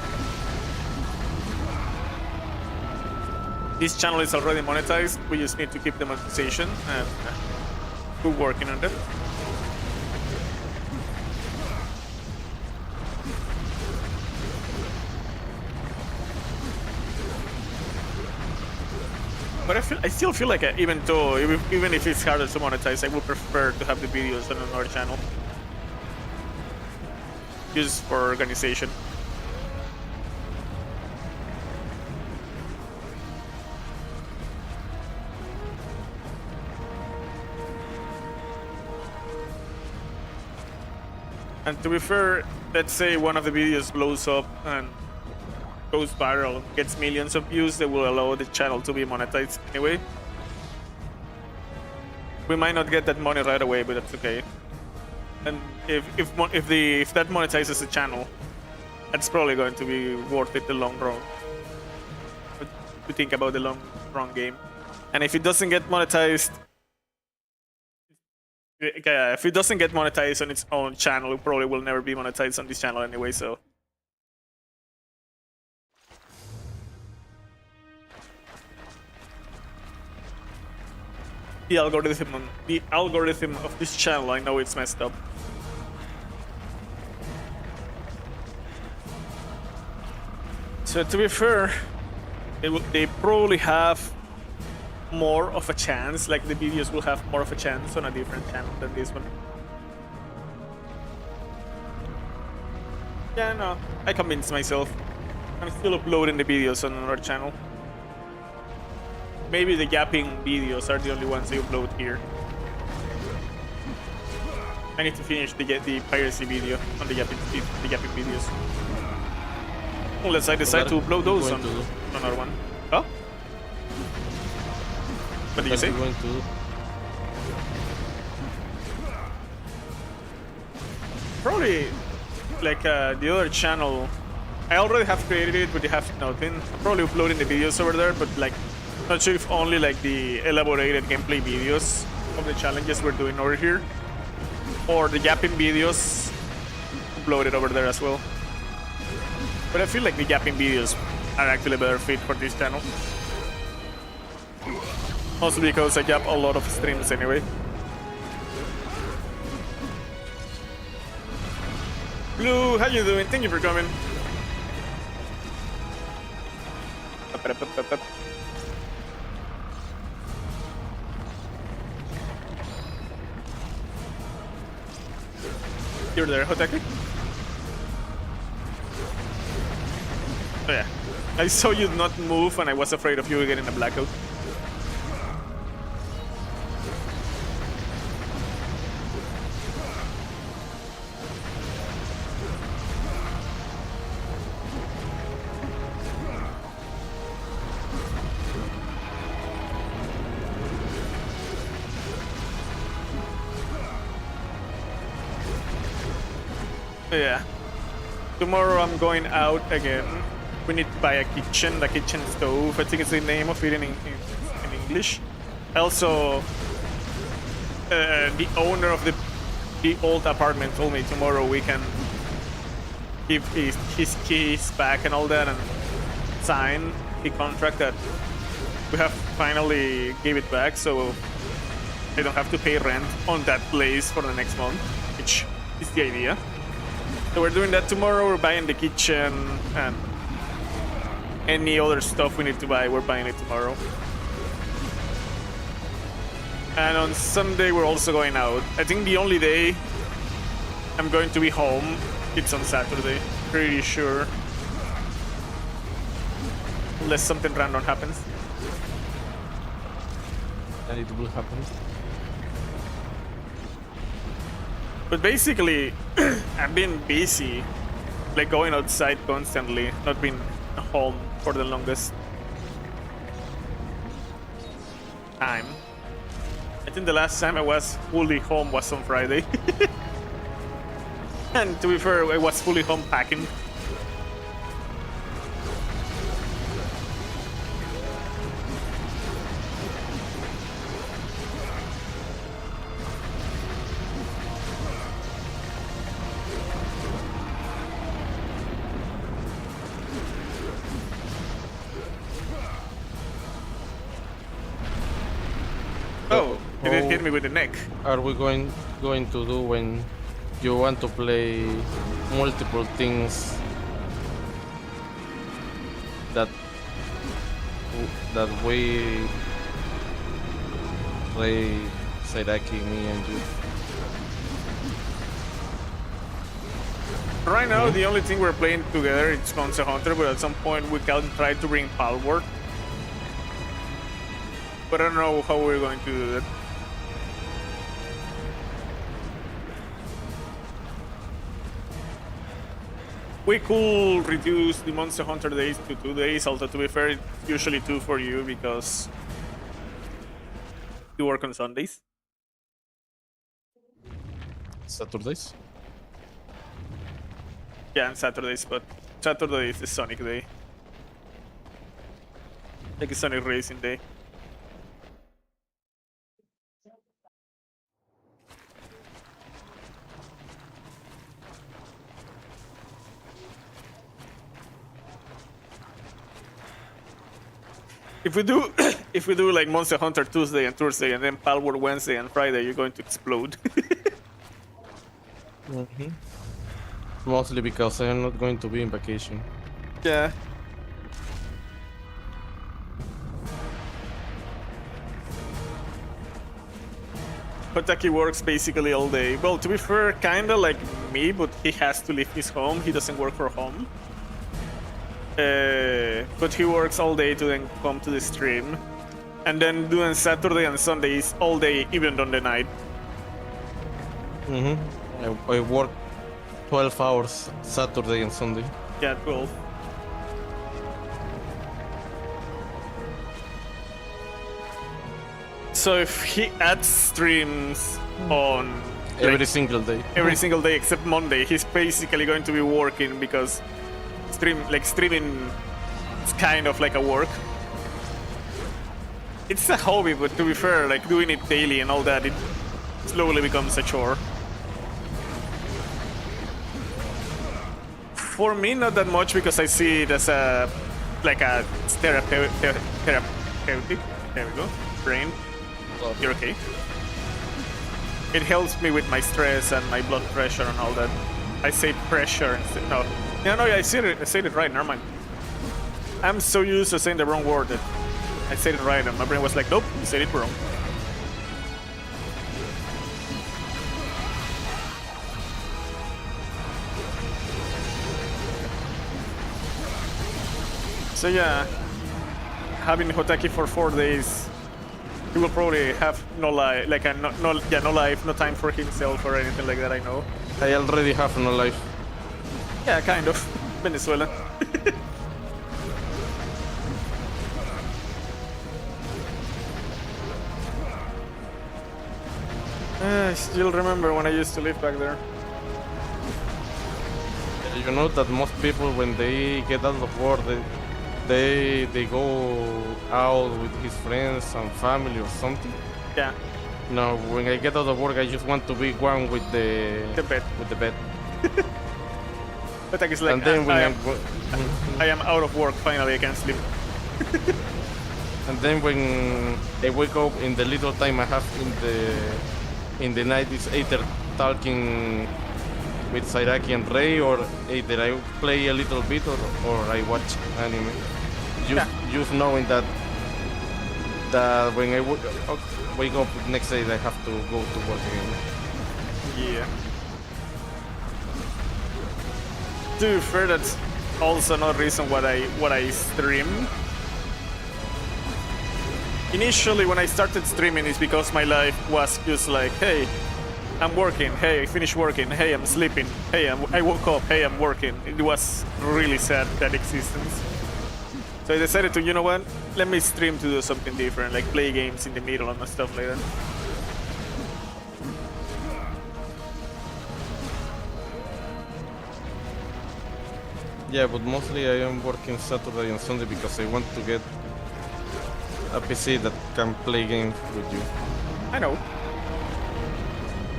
This channel is already monetized. We just need to keep the monetization, and we're working on that. But I still feel like even if it's harder to monetize, I would prefer to have the videos on another channel, just for organization. And to be fair, let's say one of the videos blows up and goes viral, gets millions of views, that will allow the channel to be monetized anyway. We might not get that money right away, but that's okay. And if that monetizes the channel, that's probably going to be worth it the long run. But to think about the long run game. And if it doesn't get monetized, if it doesn't get monetized on its own channel, it probably will never be monetized on this channel anyway, so. The algorithm of this channel, I know it's messed up. So to be fair, they probably have more of a chance, like the videos will have more of a chance on a different channel than this one. Yeah, no, I convinced myself. I'm still uploading the videos on another channel. Maybe the yapping videos are the only ones I upload here. I need to finish the piracy video on the yapping videos. Unless I decide to upload those on another one. Huh? What did you say? Probably like the other channel. I already have created it, but you have nothing. I'm probably uploading the videos over there, but like not sure if only like the elaborated gameplay videos of the challenges we're doing over here, or the yapping videos uploaded over there as well. But I feel like the yapping videos are actually a better fit for this channel. Also because I yap a lot of streams anyway. Blue, how you doing? Thank you for coming. You're there, Hotaki? Oh yeah. I saw you not move and I was afraid of you getting a blackout. Yeah. Tomorrow I'm going out again. We need to buy a kitchen stove. I think it's the name of it in English. Also, the owner of the old apartment told me tomorrow we can give his keys back and all that and sign the contract that we have finally gave it back, so I don't have to pay rent on that place for the next month, which is the idea. So we're doing that tomorrow. We're buying the kitchen and any other stuff we need to buy, we're buying it tomorrow. And on Sunday we're also going out. I think the only day I'm going to be home, it's on Saturday. Pretty sure. Unless something random happens. And it will happen. But basically, I've been busy, like going outside constantly, not been home for the longest time. I think the last time I was fully home was on Friday. And to be fair, I was fully home packing. can hit me with the neck. Are we going to do when you want to play multiple things that we play Sairaki, me and you? Right now, the only thing we're playing together is Monsterhunter, but at some point we can try to bring Palworld. But I don't know how we're going to do that. We could reduce the Monsterhunter days to 2 days, although to be fair, it's usually 2 for you because you work on Sundays. Saturdays? Yeah, and Saturdays, but Saturday is the Sonic day. Like a Sonic Racing day. If we do, if we do like Monster Hunter Tuesday and Thursday, and then Palworld Wednesday and Friday, you're going to explode. Mostly because I am not going to be in vacation. Yeah. Hotaki works basically all day. Well, to be fair, kinda like me, but he has to leave his home. He doesn't work from home. But he works all day to then come to the stream. And then doing Saturday and Sundays all day, even on the night. I work 12 hours Saturday and Sunday. Yeah, 12. So if he adds streams on Every single day. every single day except Monday, he's basically going to be working because streaming is kind of like a work. It's a hobby, but to be fair, like doing it daily and all that, it slowly becomes a chore. For me, not that much because I see it as a therapeutic. There we go. Brain. You're okay. It helps me with my stress and my blood pressure and all that. I say pressure instead. No, I said it right. Never mind. I'm so used to saying the wrong word that I said it right, and my brain was like, "Nope, you said it wrong." So yeah, having Hotaki for 4 days, he will probably have no life, like no life, no time for himself or anything like that. I know. I already have no life. Yeah, kind of. Venezuela. I still remember when I used to live back there. You know that most people, when they get out of work, they go out with his friends and family or something. Yeah. No, when I get out of work, I just want to be one with the bed. With the bed. But like, and then when I am out of work, finally I can sleep. And then when I wake up, in the little time I have in the night, it's either talking with Sairaki and Ray, or either I play a little bit or I watch anime. Just knowing that when I wake up next day, I have to go to work again. Yeah. To be fair, that's also another reason what I stream. Initially, when I started streaming, is because my life was just like, hey, I'm working, hey, I finished working, hey, I'm sleeping, hey, I woke up, hey, I'm working. It was really sad, that existence. So I decided to, you know what, let me stream to do something different, like play games in the middle and stuff like that. Yeah, but mostly I am working Saturday and Sunday because I want to get a PC that can play games with you. I know.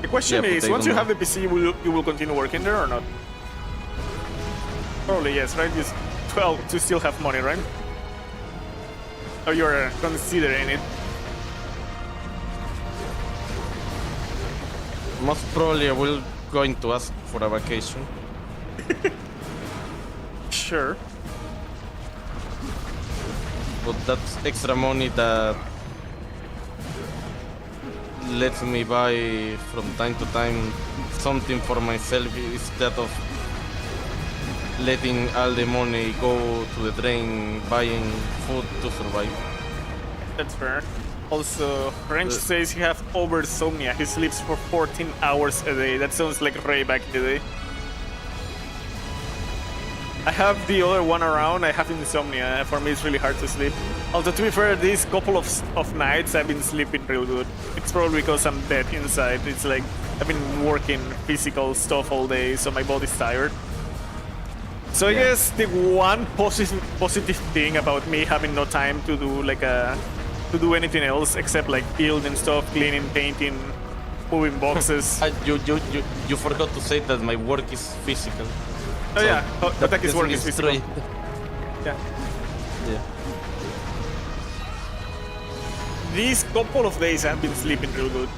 The question is, once you have the PC, you will continue working there or not? Probably yes, right? Just 12 to still have money, right? Or you're considering it? Most probably I will going to ask for a vacation. Sure. But that's extra money that lets me buy from time to time something for myself instead of letting all the money go to the drain buying food to survive. That's fair. Also, French says he has oversomnia. He sleeps for 14 hours a day. That sounds like Ray back in the day. I have the other one around. I have insomnia. For me, it's really hard to sleep. Although, to be fair, these couple of nights I've been sleeping real good. It's probably because I'm dead inside. It's like I've been working physical stuff all day, so my body's tired. So I guess the one positive thing about me having no time to do to do anything else except like building stuff, cleaning, painting, moving boxes. You forgot to say that my work is physical. Oh so yeah, Hotaki's work is physical. Yeah. These couple of days I've been sleeping real good.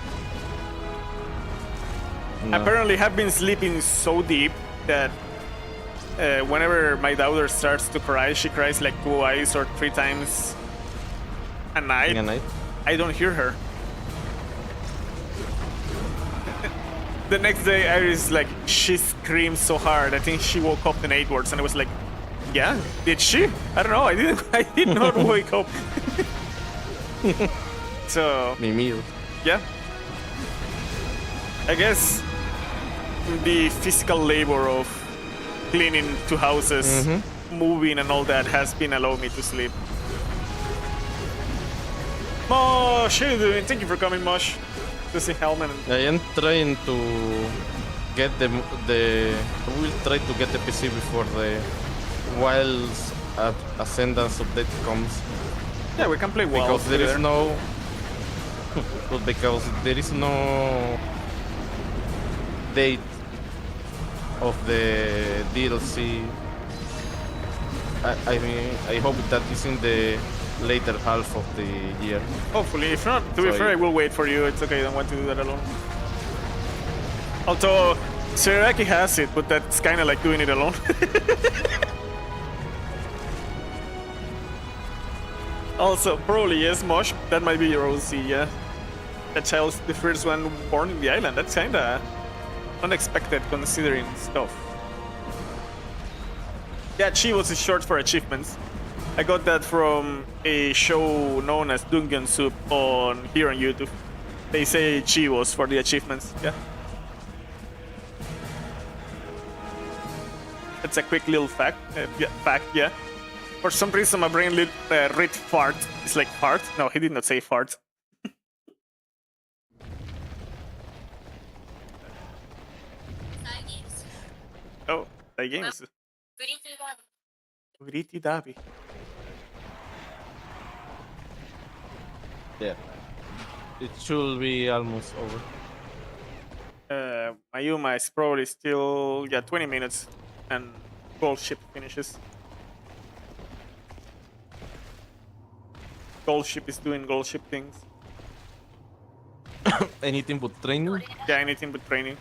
No. Apparently have been sleeping so deep that whenever my daughter starts to cry, she cries like twice or 3 times a night. I don't hear her. The next day, Iris like she screamed so hard. I think she woke up in 8 words, and I was like, "Yeah, did she? I don't know. I didn't. I did not wake up." So. Me meal. Yeah. I guess the physical labor of cleaning 2 houses, moving, and all that has been allowing me to sleep. Mosh, how you doing? Thank you for coming, Mosh. To see Hellman. I am trying to get I will try to get the PC before the Wilds Ascendance update comes. Yeah, we can play Wilds because there is no. But because there is no date of the DLC. I mean, I hope that is in the later half of the year. Hopefully, if not, to be fair, I will wait for you. It's okay, I don't want to do that alone. Although, Seraki has it, but that's kind of like doing it alone. Also, probably yes, Mosh, that might be your OC, yeah. That child's the first one born in the island. That's kind of unexpected considering stuff. Yeah, Cheevos is short for achievements. I got that from a show known as Dungeon Soup here on YouTube. They say Cheevos for the achievements. Yeah. That's a quick little fact. Yeah. For some reason, my brain read fart. It's like fart. No, he did not say fart. Oh, the games. Gritty Dabi. Yeah. It should be almost over. Mayuma is probably still 20 minutes and gold ship finishes. Gold ship is doing gold ship things. Anything but training? Yeah, anything but training.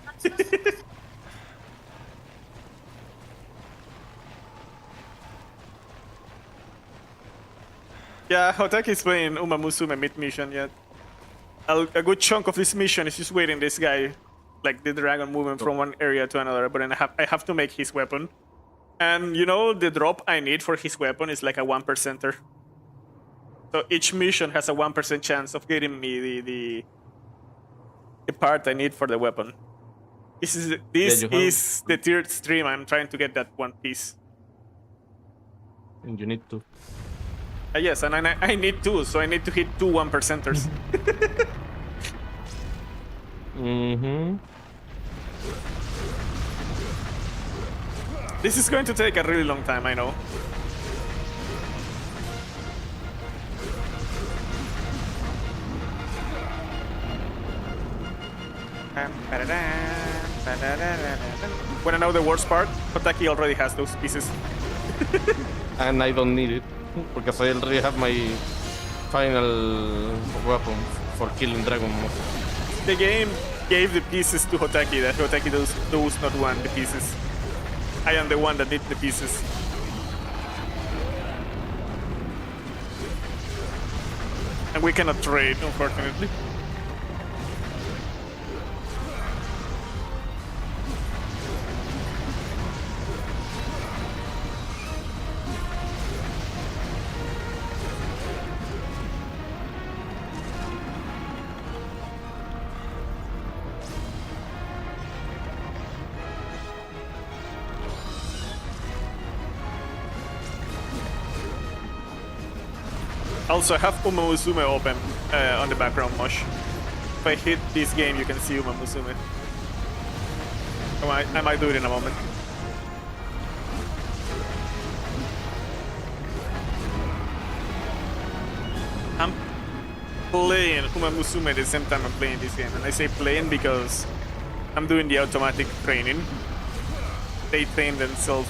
Yeah, Hotaki is playing Umamusume mid-mission yet. A good chunk of this mission is just waiting this guy, like the dragon moving from one area to another, but then I have to make his weapon. And you know, the drop I need for his weapon is like a 1%er. So each mission has a 1% chance of getting me the part I need for the weapon. This is the 3rd stream I'm trying to get that one piece. And you need to. Yes, and I need 2, so I need to hit 2 1%ers. This is going to take a really long time, I know. Wanna know the worst part? Hotaki already has those pieces. And I don't need it, because I already have my final weapon for killing dragon monsters. The game gave the pieces to Hotaki. That Hotaki does not want the pieces. I am the one that did the pieces. And we cannot trade, unfortunately. Also, I have Uma Musume open on the background mosh. If I hit this game, you can see Uma Musume. I might do it in a moment. I'm playing Uma Musume at the same time I'm playing this game. And I say playing because I'm doing the automatic training. They train themselves.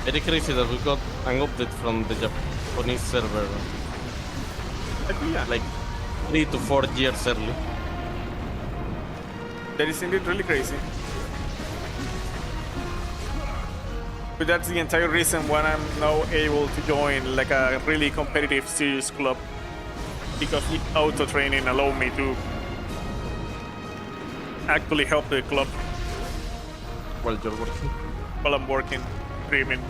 Very crazy that we got an update from the Japanese server Yeah. like 3 to 4 years early. That is indeed really crazy. But that's the entire reason why I'm now able to join like a really competitive serious club. Because the auto training allowed me to actually help the club While you're working. while I'm working, dreaming,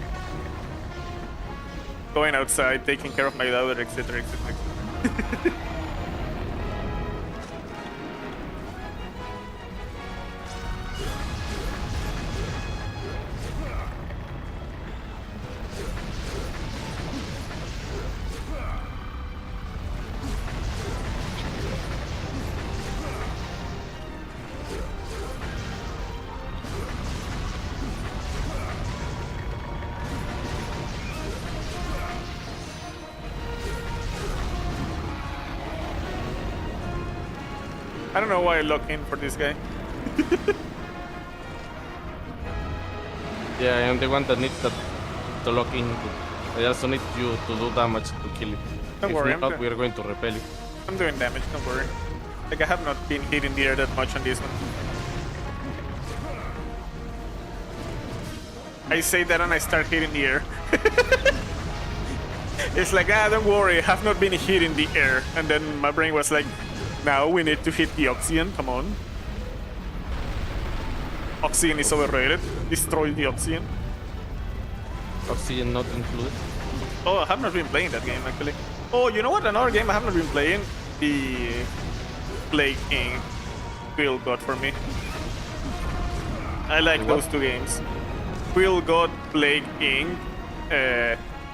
going outside, taking care of my daughter, etc., etc. I don't know why I lock in for this guy. Yeah, I am the one that needs that to lock in. I also need you to do damage to kill it. Don't If worry, not, we are going to repel it. I'm doing damage, don't worry. Like, I have not been hit in the air that much on this one. I say that and I start hitting the air. It's like, don't worry, I have not been hit in the air. And then my brain was like, now we need to hit the oxygen, come on. Oxygen is overrated. Destroy the oxygen. Oxygen not included. Oh, I have not been playing that game actually. Oh, you know what? Another game I have not been playing? The Plague King. Quill God for me. I like those two games. Quill God, Plague King,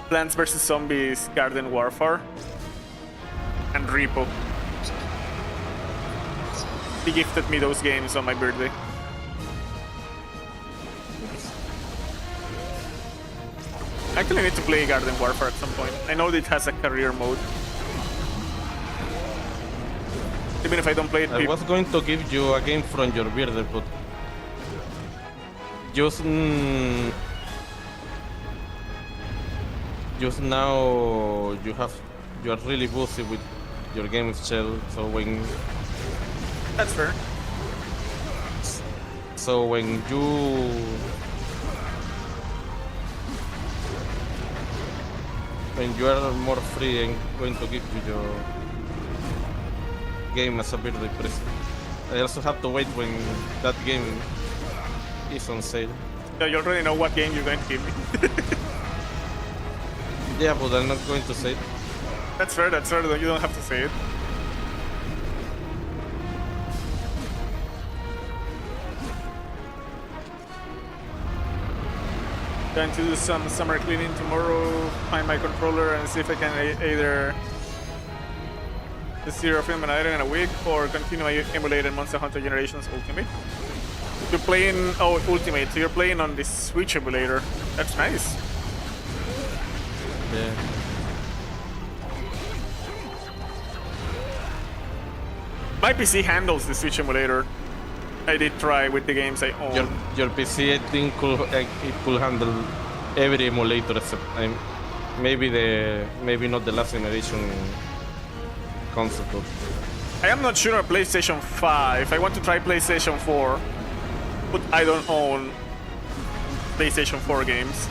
Plants vs. Zombies Garden Warfare, and Repo. He gifted me those games on my birthday. I actually need to play Garden Warfare at some point. I know it has a career mode. Even if I don't play it. I was going to give you a game from your birthday, but just now you are really busy with your game schedule. So when That's fair. when you are more free, I'm going to give you your game as a birthday present. I also have to wait when that game is on sale. Yeah, you already know what game you're going to give me. Yeah, but I'm not going to say it. That's fair, though. You don't have to say it. Going to do some summer cleaning tomorrow, find my controller and see if I can either zero film an item in a week or continue my emulated Monster Hunter Generations Ultimate. You're playing, Ultimate, so you're playing on the Switch emulator. That's nice. Yeah. My PC handles the Switch emulator. I did try with the games I own. Your PC, I think, it could handle every emulator except maybe not the last generation console. I am not sure on PlayStation 5. I want to try PlayStation 4, but I don't own PlayStation 4 games.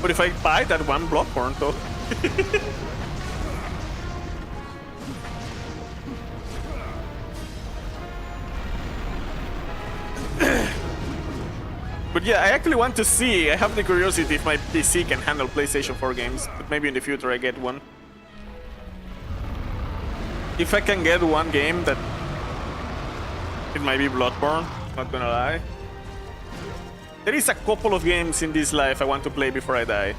But if I buy that one Bloodborne though. But yeah, I actually want to see. I have the curiosity if my PC can handle PlayStation 4 games, but maybe in the future I get one. If I can get one game that it might be Bloodborne, not gonna lie. There is a couple of games in this life I want to play before I die.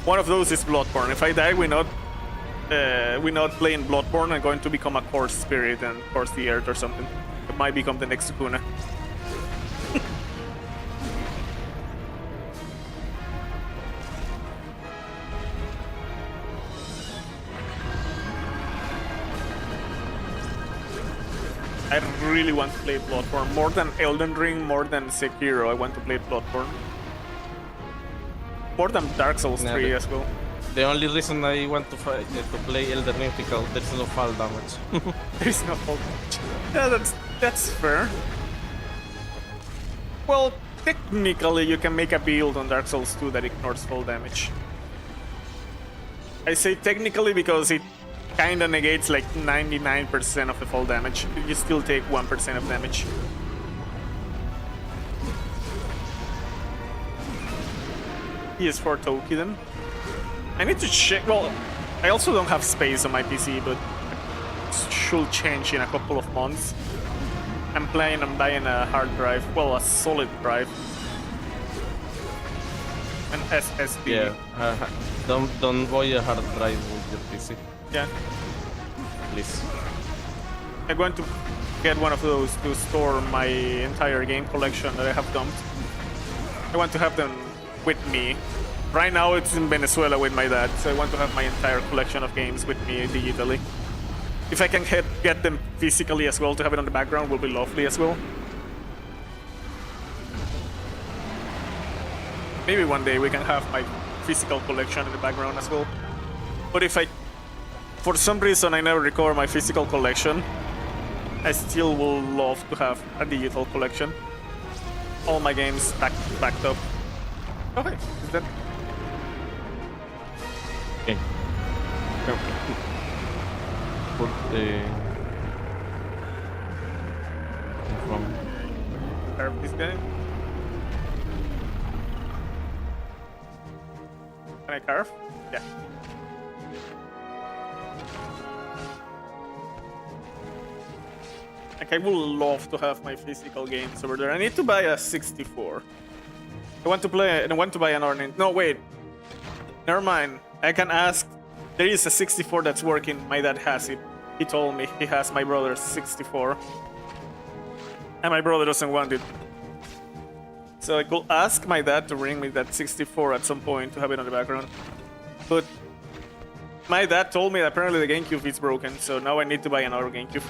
One of those is Bloodborne. If I die, we're not playing Bloodborne. I'm going to become a corpse spirit and curse the earth or something. It might become the next Sukuna. I really want to play Bloodborne. More than Elden Ring, more than Sekiro, I want to play Bloodborne. More than Dark Souls 3 as well. The only reason I want to play Elden Ring because there's no fall damage. There's no fall damage. Yeah, that's fair. Well, technically you can make a build on Dark Souls 2 that ignores fall damage. I say technically because it kinda negates like 99% of the fall damage. You still take 1% of damage. PS4 Tokiden. I need to check. Well, I also don't have space on my PC, but it should change in a couple of months. I'm buying a hard drive. Well, a solid drive. An SSD. Yeah. Don't buy a hard drive with your PC. Yeah. Please. I'm going to get one of those to store my entire game collection that I have dumped. I want to have them with me. Right now it's in Venezuela with my dad, so I want to have my entire collection of games with me digitally. If I can get them physically as well to have it on the background, will be lovely as well. Maybe one day we can have my physical collection in the background as well. But if for some reason I never recover my physical collection, I still will love to have a digital collection. All my games backed up. Okay, is that? Okay. Put the from Carve this guy. Can I carve? Yeah. Like, I would love to have my physical games over there. I need to buy a 64. I want to buy an Ornament. No, wait. Never mind. I can ask. There is a 64 that's working. My dad has it. He told me he has my brother's 64. And my brother doesn't want it. So I could ask my dad to bring me that 64 at some point to have it on the background. But my dad told me that apparently the GameCube is broken, so now I need to buy another GameCube.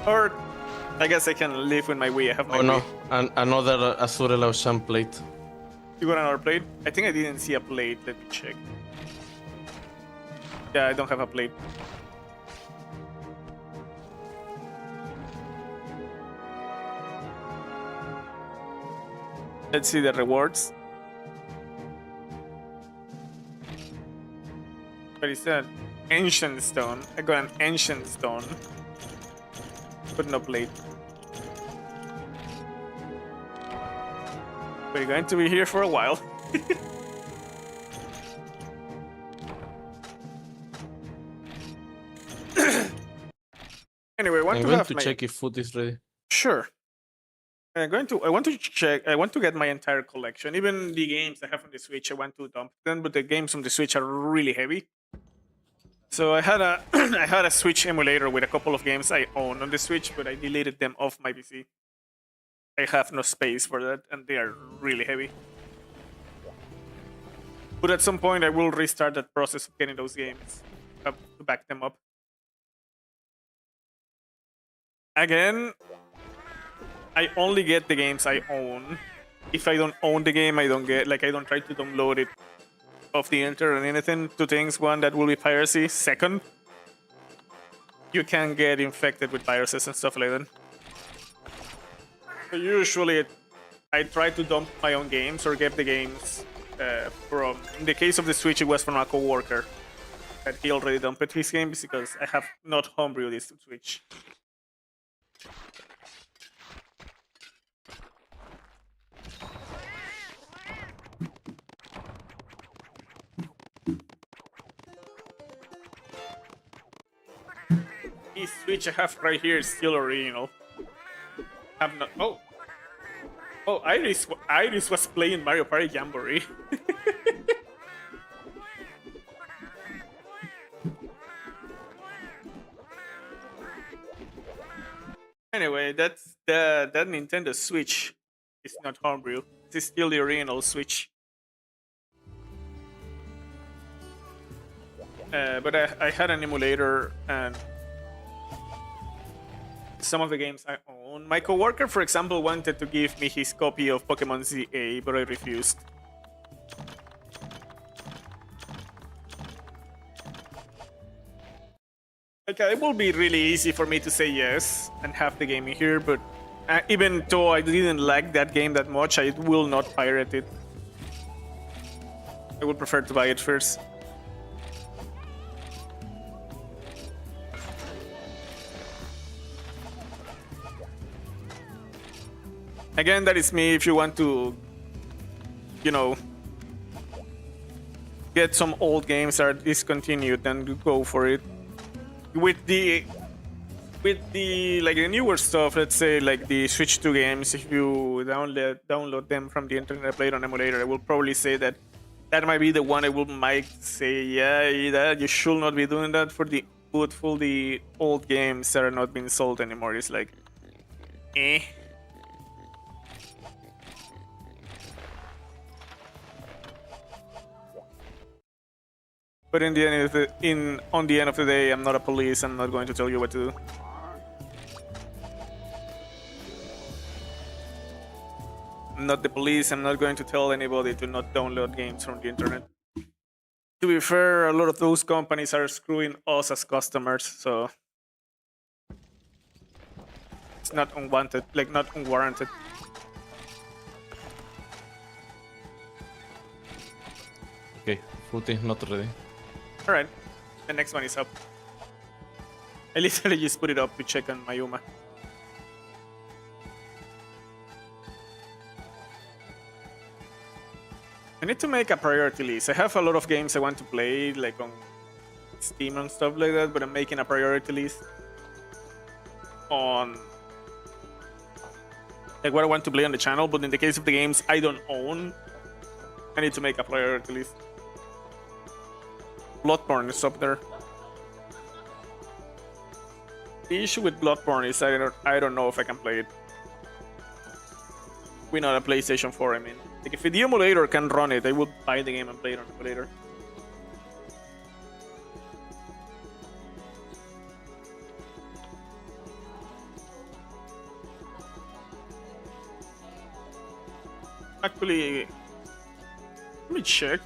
Or I guess I can live with my Wii. I have my Wii. no, another Azure Ocean plate. You got another plate? I think I didn't see a plate. Let me check. Yeah, I don't have a plate. Let's see the rewards. What is that? Ancient stone. I got an ancient stone. But no plate. We're going to be here for a while. Anyway, I want to check if food is ready. Sure. I want to check. I want to get my entire collection. Even the games I have on the Switch, I want to dump them. But the games on the Switch are really heavy. So I had a I had a Switch emulator with a couple of games I own on the Switch, but I deleted them off my PC. I have no space for that, and they are really heavy. But at some point, I will restart that process of getting those games to back them up. Again, I only get the games I own. If I don't own the game, I don't get, like, I don't try to download it of the internet, anything, two things. One, that will be piracy. Second, you can get infected with viruses and stuff like that. So usually, I try to dump my own games or get the games from. In the case of the Switch, it was from a coworker that he already dumped his games because I have not homebrewed this Switch. This Switch I have right here is still original. Have not. Oh, Iris was playing Mario Party Jamboree. Anyway, that's that Nintendo Switch is not homebrew. It's still the original Switch. But I had an emulator and some of the games I own. My coworker, for example, wanted to give me his copy of Pokemon ZA, but I refused. Okay, it will be really easy for me to say yes and have the game in here, but even though I didn't like that game that much, I will not pirate it. I would prefer to buy it first. Again, that is me. If you want to, you know, get some old games that are discontinued, then go for it. With the like the newer stuff, let's say like the Switch 2 games, if you download them from the internet and play it on emulator, I will probably say that might be the one I might say, yeah, that you should not be doing that for the old games that are not being sold anymore. It's like, eh. But on the end of the day, I'm not a police. I'm not going to tell you what to do. I'm not the police. I'm not going to tell anybody to not download games from the internet. To be fair, a lot of those companies are screwing us as customers, so it's not unwanted, like not unwarranted. Okay, food is not ready. Alright, the next one is up. I literally just put it up to check on Mayuma. I need to make a priority list. I have a lot of games I want to play, like on Steam and stuff like that, but I'm making a priority list on like what I want to play on the channel. But in the case of the games I don't own, I need to make a priority list. Bloodborne is up there. The issue with Bloodborne is I don't know if I can play it. We're not a PlayStation 4, I mean. Like if the emulator can run it, I would buy the game and play it on the emulator. Actually, let me check.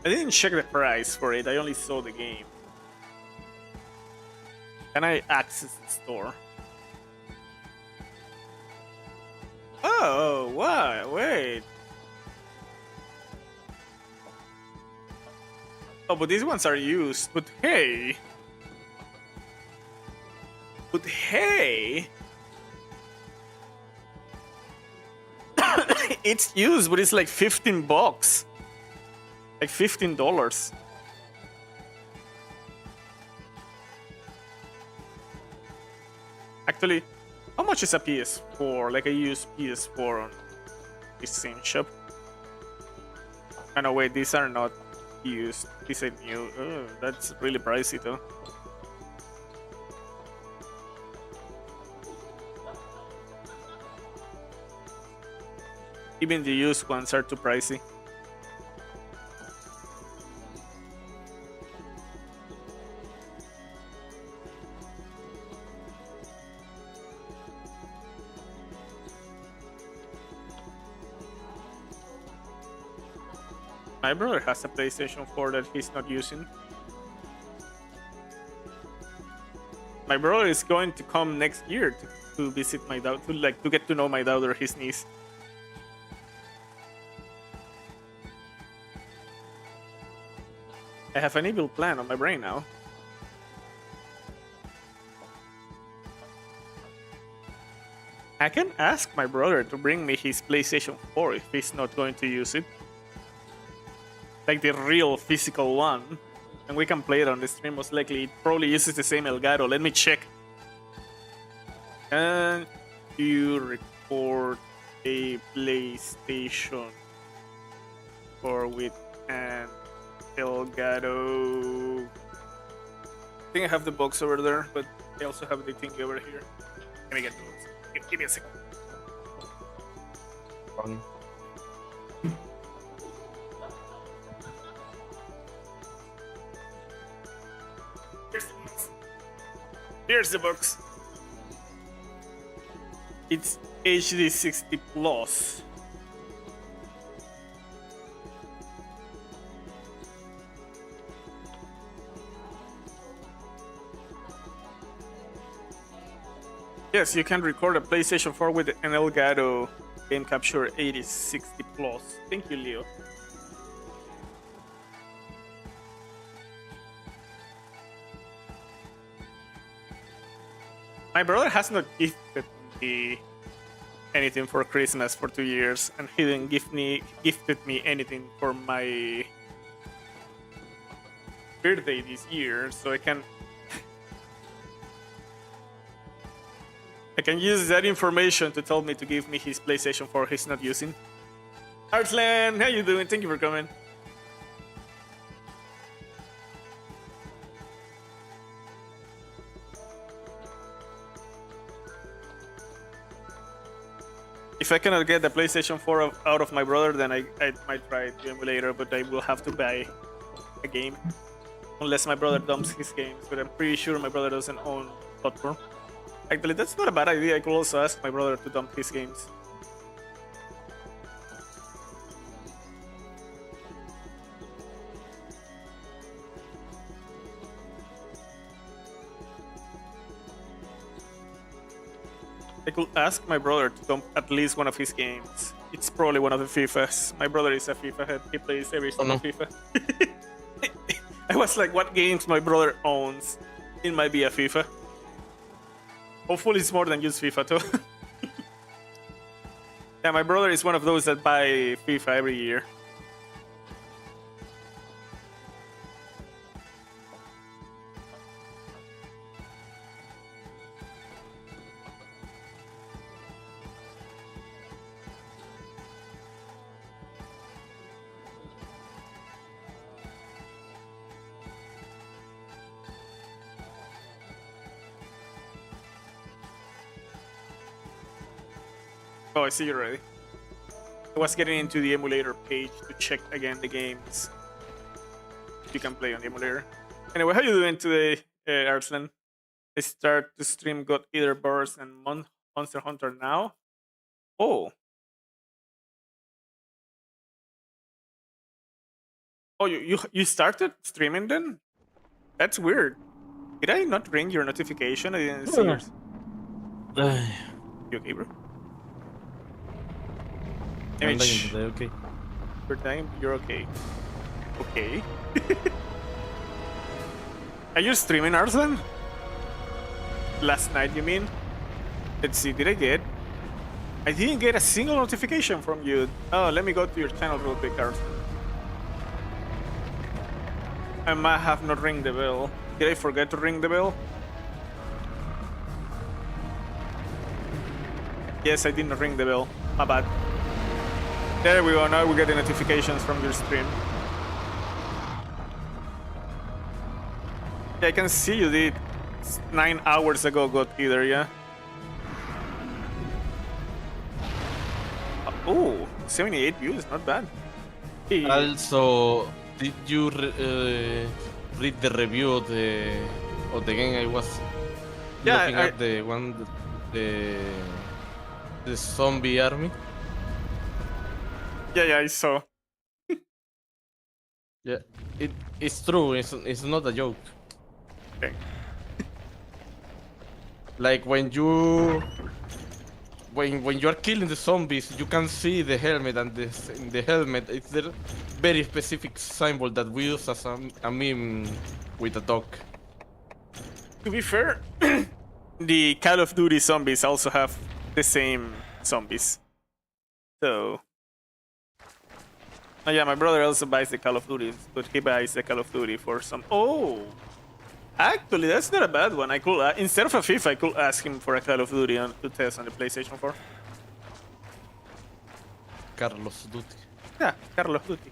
I didn't check the price for it, I only saw the game. Can I access the store? Oh, what? Wait. Oh, but these ones are used. But hey. But hey. It's used, but it's like $15. Like $15. Actually, how much is a PS4? Like a used PS4 on this same shop? Oh no, wait, these are not used. These are new. Oh, that's really pricey though. Even the used ones are too pricey. My brother has a PlayStation 4 that he's not using. My brother is going to come next year to visit my daughter, to get to know my daughter, his niece. I have an evil plan on my brain now. I can ask my brother to bring me his PlayStation 4 if he's not going to use it. Like the real physical one. And we can play it on the stream. Most likely it probably uses the same Elgato. Let me check. Can you record a PlayStation 4 with an Elgato? I think I have the box over there, but I also have the thing over here. Let me get the box. Give me a second. Here's the box. Here's the box. It's HD 60 plus. Yes, you can record a PlayStation 4 with an Elgato Game Capture 8060 plus. Thank you, Leo. My brother has not gifted me anything for Christmas for 2 years, and he didn't gifted me anything for my birthday this year, so I can use that information to tell me to give me his PlayStation 4 he's not using. Arslan, how you doing? Thank you for coming. If I cannot get the PlayStation 4 out of my brother, then I might try the emulator, but I will have to buy a game. Unless my brother dumps his games, but I'm pretty sure my brother doesn't own platform. Actually, that's not a bad idea. I could also ask my brother to dump his games. I could ask my brother to dump at least one of his games. It's probably one of the FIFAs. My brother is a FIFA head. He plays every single FIFA. I was like, what games my brother owns? It might be a FIFA. Hopefully it's more than just FIFA too. Yeah, my brother is one of those that buy FIFA every year. Oh, I see you already. I was getting into the emulator page to check again the games you can play on the emulator. Anyway, how you doing today, Arslan? I start to stream God Eater Burst and Monster Hunter now. Oh. Oh, you started streaming then? That's weird. Did I not ring your notification? I didn't see yours. You okay, bro? I'm dying today, okay. You're dying, you're okay. Okay. Are you streaming, Arslan? Last night, you mean? Let's see, did I get? I didn't get a single notification from you. Oh, let me go to your channel real quick, Arslan. I might have not ring the bell. Did I forget to ring the bell? Yes, I didn't ring the bell. My bad. There we go, now we get the notifications from your stream. Yeah, I can see you did 9 hours ago, God Eater, yeah? Oh, 78 views, not bad. Hey. Also, did you read the review of the game? I was looking at the one, the zombie army. Yeah, I saw. Yeah, it's true. It's not a joke. Okay. Like when you are killing the zombies, you can see the helmet, and in the helmet it's the very specific symbol that we use as a meme with a dog. To be fair, the Call of Duty zombies also have the same zombies. So, oh yeah, my brother also buys the Call of Duty, but he buys the Call of Duty for some. Oh, actually, that's not a bad one. I could instead of a FIFA, I could ask him for a Call of Duty to test on the PlayStation 4. Carlos Duty. Yeah, Call of Duty.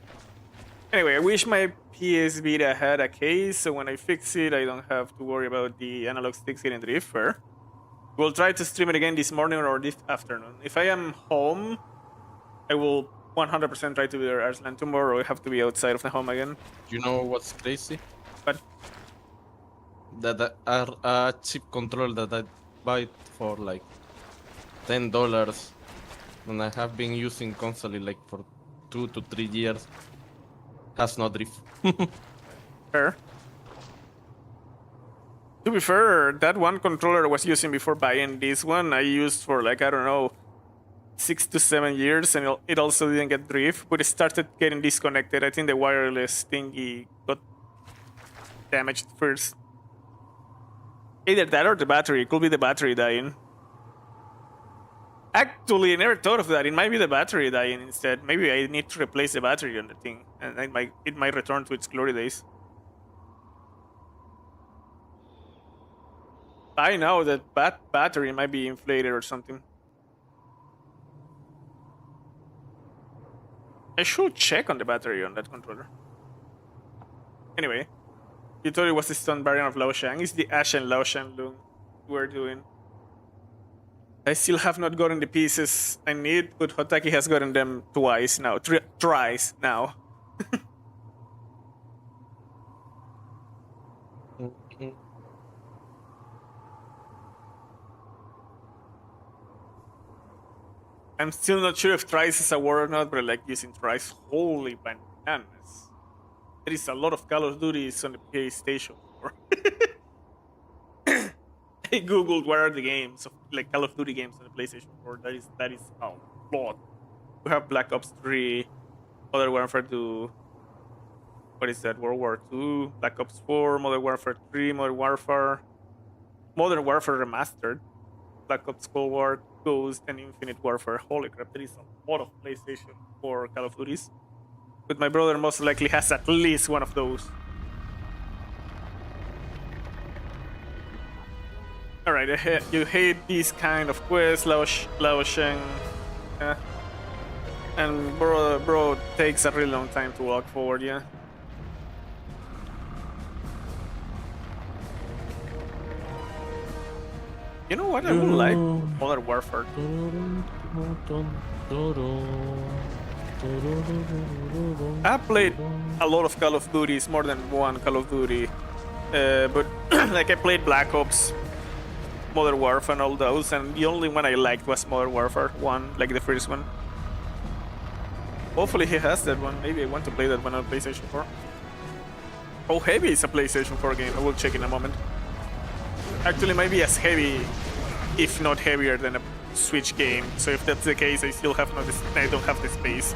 Anyway, I wish my PS Vita had a case, so when I fix it, I don't have to worry about the analog sticks getting drift. We'll try to stream it again this morning or this afternoon. If I am home, I will 100% try to be there. Arslan, tomorrow I have to be outside of the home again. You know what's crazy? But That a cheap controller that I buy for like $10, and I have been using constantly like for 2 to 3 years, has no drift. fair. To be fair, that one controller I was using before buying this one, I used for like, I don't know, 6 to 7 years, and it also didn't get drift, but it started getting disconnected. I think the wireless thingy got damaged first. Either that or the battery. It could be the battery dying. Actually, I never thought of that. It might be the battery dying instead. Maybe I need to replace the battery on the thing, and it might return to its glory days. I know that battery might be inflated or something. I should check on the battery on that controller. Anyway, you thought it was the stone variant of Laoshang. It's the Ashen Laoshang Lung we're doing. I still have not gotten the pieces I need, but Hotaki has gotten them twice now. Thrice now. I'm still not sure if thrice is a word or not, but I like using thrice. Holy bananas. There is a lot of Call of Duties on the PlayStation 4. I googled what are the games of like Call of Duty games on the PlayStation 4. That is a lot. We have Black Ops 3, Modern Warfare 2. What is that? World War 2, Black Ops 4, Modern Warfare 3, Modern Warfare Remastered, Black Ops Cold War, Ghost, and Infinite Warfare. Holy crap, there is a lot of PlayStation 4 Call of Duties. But my brother most likely has at least one of those. Alright, you hate these kind of quests, Lao Sheng. Yeah. And bro takes a really long time to walk forward, yeah. You know what? I would like Modern Warfare. I played a lot of Call of Duties, more than one Call of Duty. But like I played Black Ops, Modern Warfare, and all those, and the only one I liked was Modern Warfare 1, like the first one. Hopefully he has that one. Maybe I want to play that one on PlayStation 4. Oh, Heavy is a PlayStation 4 game. I will check in a moment. Actually, maybe as heavy, if not heavier than a Switch game. So if that's the case, I still have I don't have the space.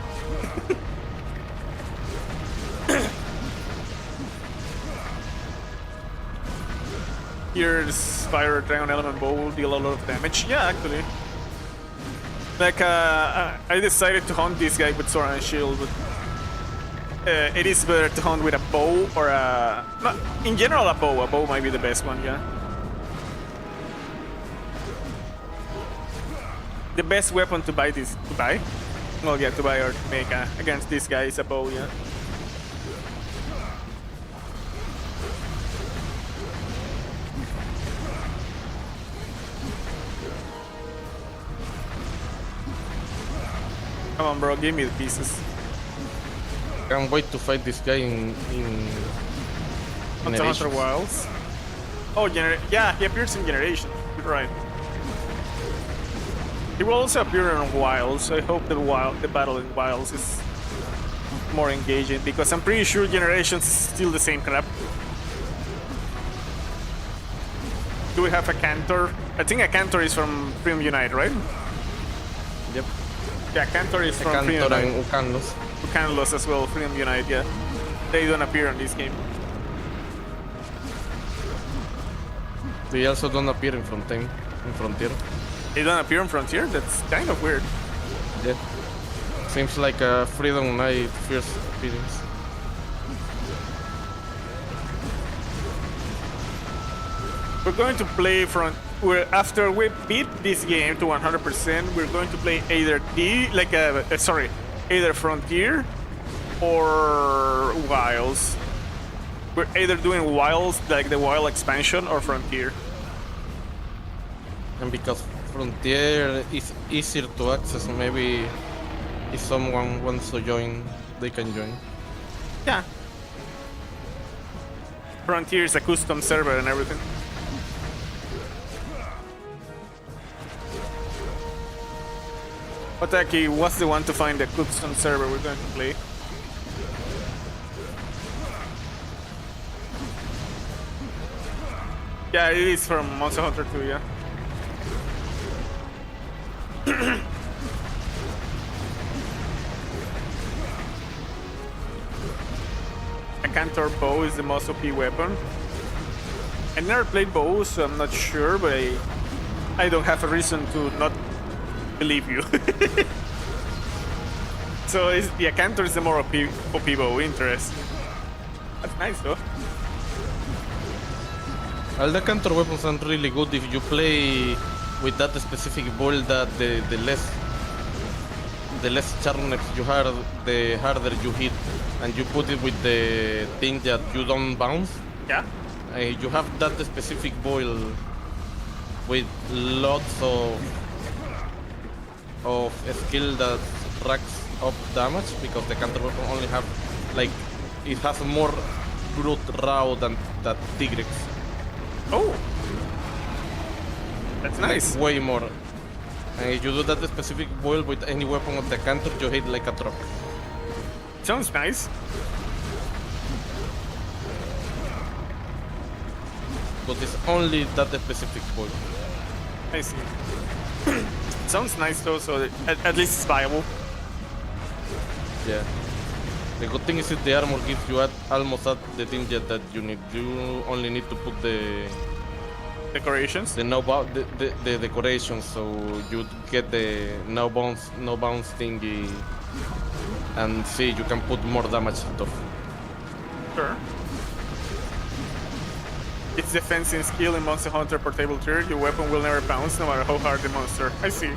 Here's Fire Dragon Element Bow will deal a lot of damage. Yeah, actually. Like, I decided to hunt this guy with Sword and Shield, but it is better to hunt with a bow or a... No, in general, a bow. A bow might be the best one, yeah. The best weapon to buy Well, yeah, to buy or to make against this guy is a bow, yeah. Come on, bro, give me the pieces. Can't wait to fight this guy in Monsterhunter Wilds. Oh, yeah, he appears in Generation. You're right. He will also appear in Wilds. So I hope the battle in Wilds is more engaging because I'm pretty sure Generations is still the same crap. Do we have a Cantor? I think a Cantor is from Freedom Unite, right? Yep. Yeah, Cantor is from Freedom Cantor Unite. and Ucanlos. Ucanlos as well, Freedom Unite, yeah. They don't appear in this game. They also don't appear in Frontier. They don't appear in Frontier? That's kind of weird. Yeah. Seems like a Freedom Unite first appearance. We're going to play after we beat this game to 100%, we're going to play either either Frontier or Wilds. We're either doing Wilds, like the Wild expansion, or Frontier. And because Frontier is easier to access, maybe if someone wants to join, they can join. Yeah. Frontier is a custom server and everything. Otaki, what's the one to find the custom server we're going to play? Yeah, it is from Monster Hunter 2, yeah. A Cantor bow is the most OP weapon. I never played bows, so I'm not sure, but I don't have a reason to not believe you. So yeah, Cantor is the more OP bow. Interesting. That's nice though. All the Cantor weapons are really good if you play with that specific build. That the less sharpness you have, the harder you hit, and you put it with the thing that you don't bounce. Yeah. You have that specific build with lots of skill that racks up damage, because the Cantor weapon only have it has more brute raw than that Tigrex. Oh, that's nice. Way more. And if you do that specific build with any weapon of the Cantor, you hit like a truck. Sounds nice. But it's only that specific build. I see. Sounds nice though, so at least it's viable. Yeah. The good thing is that the armor gives you almost at the thing that you need. You only need to put the Decorations? the decorations, so you get the no bounce thingy, and see you can put more damage stuff. Sure. It's defensive skill in Monster Hunter Portable tier. Your weapon will never bounce no matter how hard the monster. I see.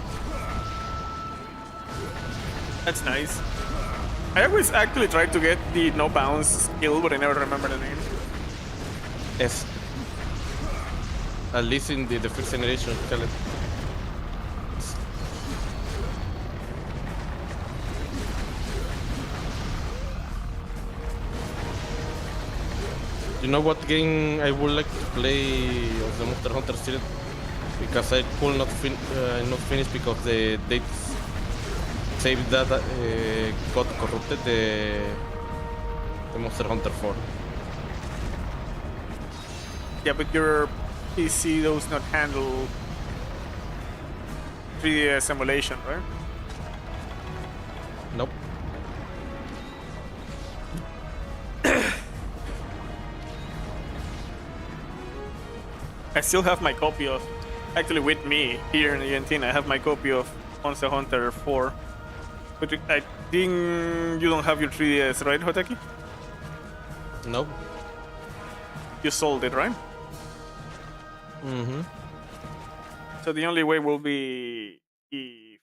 That's nice. I always actually tried to get the no bounce skill, but I never remember the name. Yes. At least in the first generation skeleton. You know what game I would like to play of the Monster Hunter series? Because I could not finish because the dates save data got corrupted. The Monster Hunter 4. Yeah, but your PC does not handle 3DS emulation, right? Nope. I still have my copy of, actually with me here in Argentina, I have my copy of Monster Hunter 4. But I think you don't have your 3DS, right, Hotaki? Nope. You sold it, right? Mm-hmm. So the only way will be if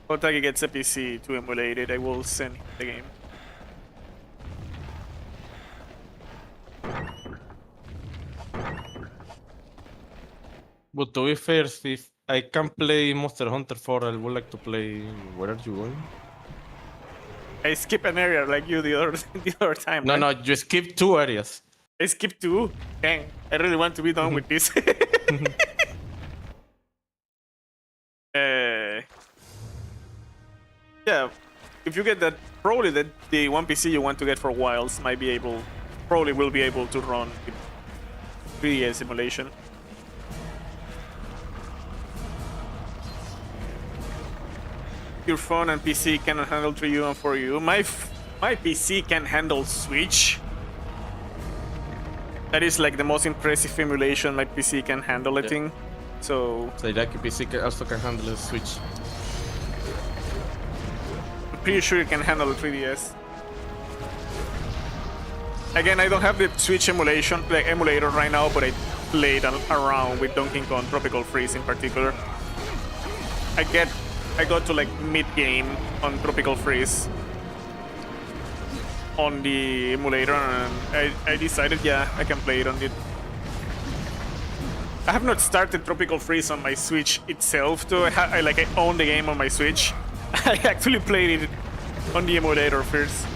Hotaki gets a PC to emulate it, I will send him the game. But to be fair, if I can play Monster Hunter 4, I would like to play. Where are you going? I skip an area like you the other time. No, right? no, you skip 2 areas. I skipped 2. Dang, I really want to be done with this. Yeah, if you get that, probably that the one PC you want to get for Wilds might be able, probably will be able to run 3D simulation. Your phone and PC cannot handle 3U and 4U. My PC can handle Switch. That is like the most impressive emulation my PC can handle, I think. So like PC also can handle the Switch. I'm pretty sure it can handle the 3DS. Again, I don't have the Switch emulation, the emulator right now, but I played around with Donkey Kong Tropical Freeze in particular. I got to like mid-game on Tropical Freeze on the emulator, and I decided, yeah, I can play it on it. I have not started Tropical Freeze on my Switch itself, though. I own the game on my Switch. I actually played it on the emulator first.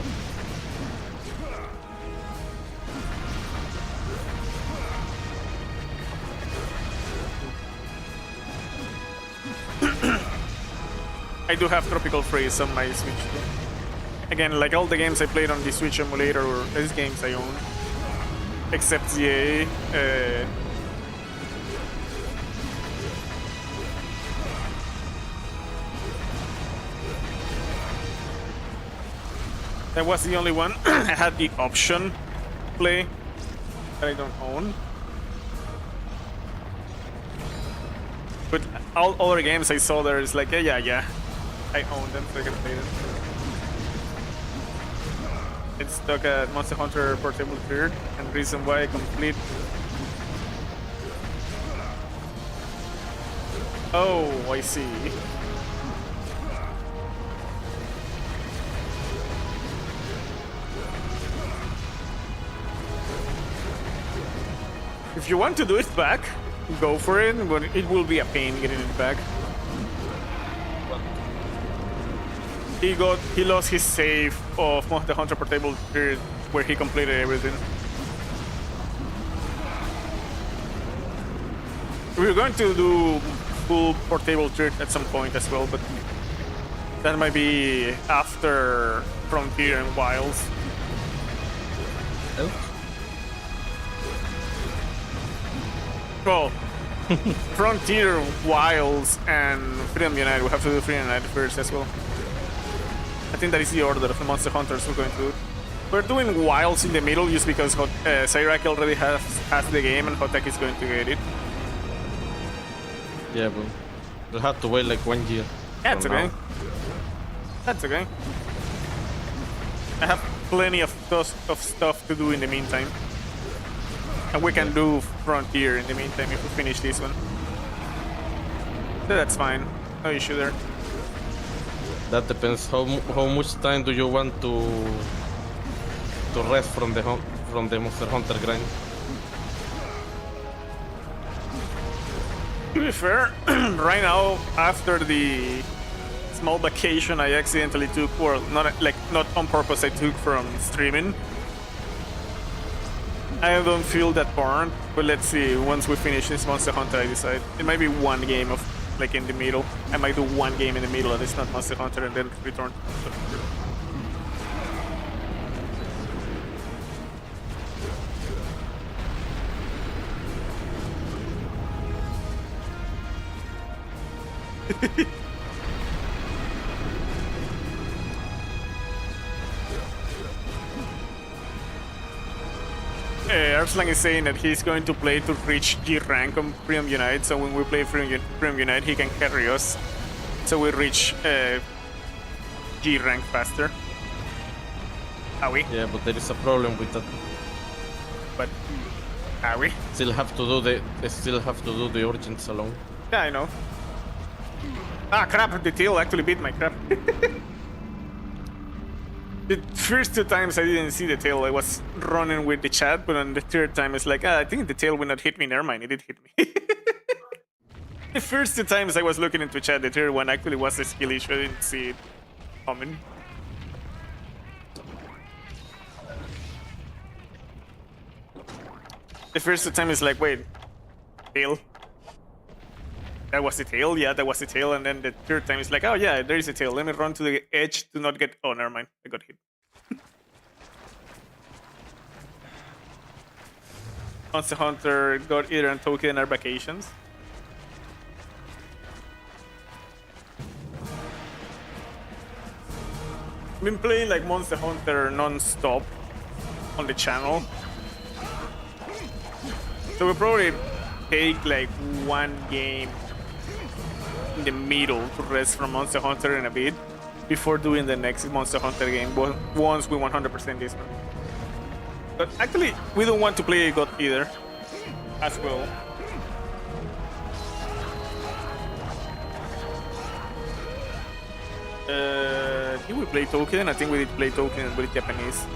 I do have Tropical Freeze on my Switch too. Again, like all the games I played on the Switch emulator, or these games I own, except ZA. That was the only one I had the option to play that I don't own. But all other games I saw there is like, yeah, I own them, so I can play them. It's stuck at Monster Hunter Portable 3rd, and reason why I complete. Oh, I see. If you want to do it back, go for it, but it will be a pain getting it back. He lost his save of Monster Hunter Portable 3rd, where he completed everything. We're going to do full Portable 3rd at some point as well, but that might be after Frontier and Wilds. Oh. Well, Frontier, Wilds, and Freedom Unite. We have to do Freedom Unite first as well. I think that is the order of the Monster Hunters we're going to do. We're doing Wilds in the middle just because Cyraki already has the game and Hotak is going to get it. Yeah, but we'll have to wait like 1 year. That's okay. That's okay. I have plenty of stuff to do in the meantime. And we can do Frontier in the meantime if we finish this one. So that's fine. No issue there. That depends. How much time do you want to rest from the Monster Hunter grind? To be fair, right now after the small vacation I accidentally took, or not on purpose, I took from streaming, I don't feel that burned, but let's see, once we finish this Monster Hunter I decide. It might be one game of like in the middle. I might do one game in the middle and it's not Monster Hunter and then return. Arslan is saying that he's going to play to reach G rank on Freedom Unite, so when we play Freedom Unite, he can carry us, so we reach G rank faster. Are we? Yeah, but there is a problem with that. But are we? Still have to do the origins alone. Yeah, I know. Ah, crap! The tail actually beat my crap. The first 2 times I didn't see the tail. I was running with the chat, but on the 3rd time it's like, I think the tail will not hit me. Never mind, it did hit me. The first 2 times I was looking into chat, the 3rd one actually was a skill issue. I didn't see it coming. The first 2 times is like, wait, tail. that was the tail. Yeah, that was the tail. And then the third time it's like, oh yeah, there is a tail. Let me run to the edge to not get. Oh, never mind. I got hit. Monster Hunter, God Eater, and Token are vacations. I've been playing like Monster Hunter non-stop on the channel. So we'll probably take like one game in the middle to rest from Monster Hunter in a bit before doing the next Monster Hunter game once we 100% this one. But actually, we don't want to play God Eater as well. Did we play Token? I think we did play Token with Japanese.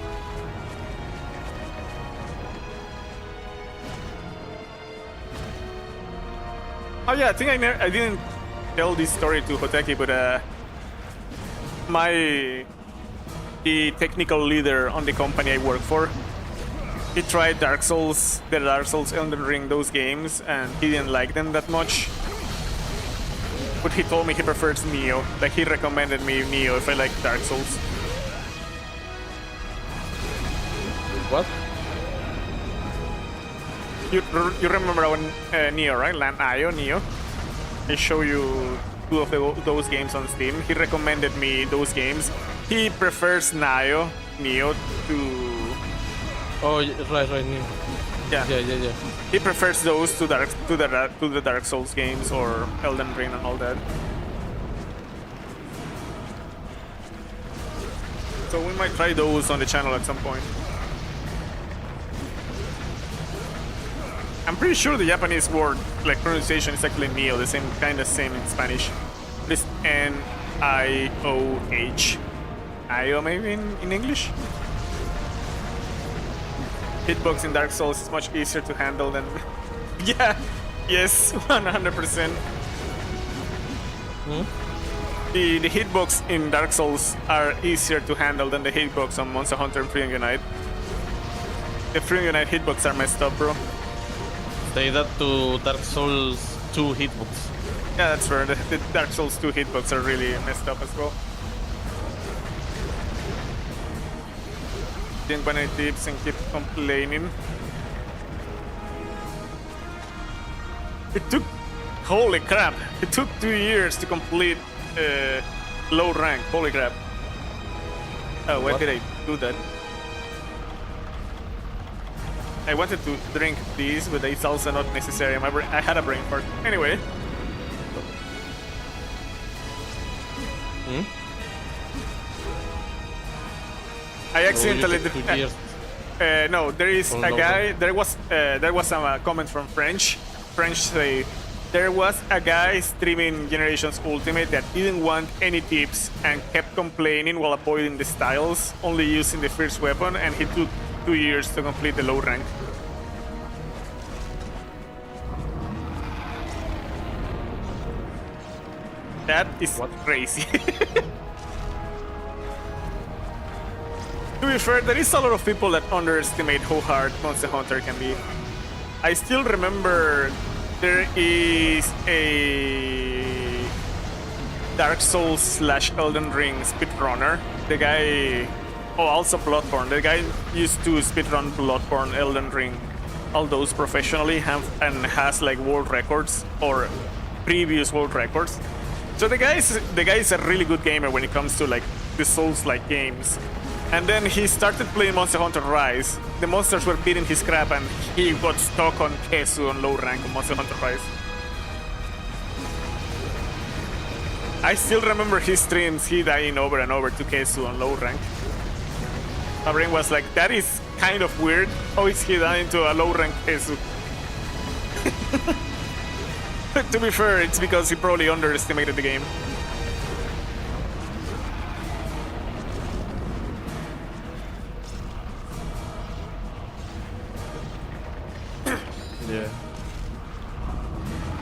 Oh yeah, I think I didn't tell this story to Hoteki, but the technical leader on the company I work for, he tried Dark Souls, the Dark Souls, Elden Ring, those games, and he didn't like them that much. But he told me he prefers Neo. Like, he recommended me Neo if I like Dark Souls. What? You remember our Neo, right? Neo. I show you two of those games on Steam. He recommended me those games. He prefers Neo to... Oh, right, Neo. Yeah. He prefers those to the Dark Souls games or Elden Ring and all that. So we might try those on the channel at some point. I'm pretty sure the Japanese word, like pronunciation, is actually Neo, the same in Spanish. It's Nioh. Io maybe in English? Hitbox in Dark Souls is much easier to handle than... Yeah, yes, 100%. The hitbox in Dark Souls are easier to handle than the hitbox on Monster Hunter and Freedom Unite. The Freedom Unite hitbox are messed up, bro. Say that to Dark Souls 2 hitbox. Yeah, that's fair. The Dark Souls 2 hitbox are really messed up as well. Didn't buy any tips and keep complaining. It took... Holy crap! It took 2 years to complete low rank. Holy crap. Oh, why did I do that? I wanted to drink this, but it's also not necessary. I had a brain fart. Anyway. I accidentally did. No, there is a guy. There was some comment from French. French say there was a guy streaming Generations Ultimate that didn't want any tips and kept complaining while avoiding the styles, only using the first weapon, and he took 2 years to complete the low rank. That is crazy. To be fair, there is a lot of people that underestimate how hard Monster Hunter can be. I still remember there is a Dark Souls / Elden Ring speedrunner. The guy... Oh, also Bloodborne. The guy used to speedrun Bloodborne, Elden Ring, all those professionally, and has like world records or previous world records. So the guy is a really good gamer when it comes to like the Souls-like games. And then he started playing Monster Hunter Rise. The monsters were beating his crap and he got stuck on Kesu on low rank on Monster Hunter Rise. I still remember his streams, he dying over and over to Kesu on low rank. My brain was like, that is kind of weird. How is he dying to a low rank Kesu? To be fair, it's because he probably underestimated the game. Yeah.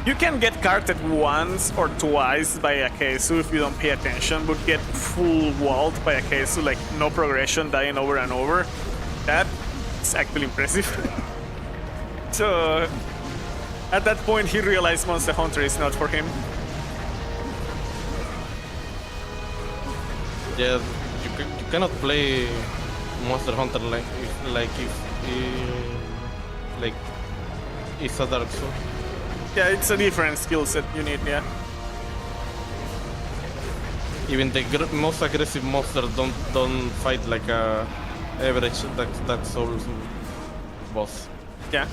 You can get carted once or twice by a Kesu if you don't pay attention, but get full walled by a Kesu, like no progression, dying over and over. That's actually impressive. So At that point, he realized Monster Hunter is not for him. Yeah, you cannot play Monster Hunter like it's a Dark Souls. Yeah, it's a different skill set you need, yeah. Even the most aggressive monsters don't fight like a average Dark Souls boss. Yeah.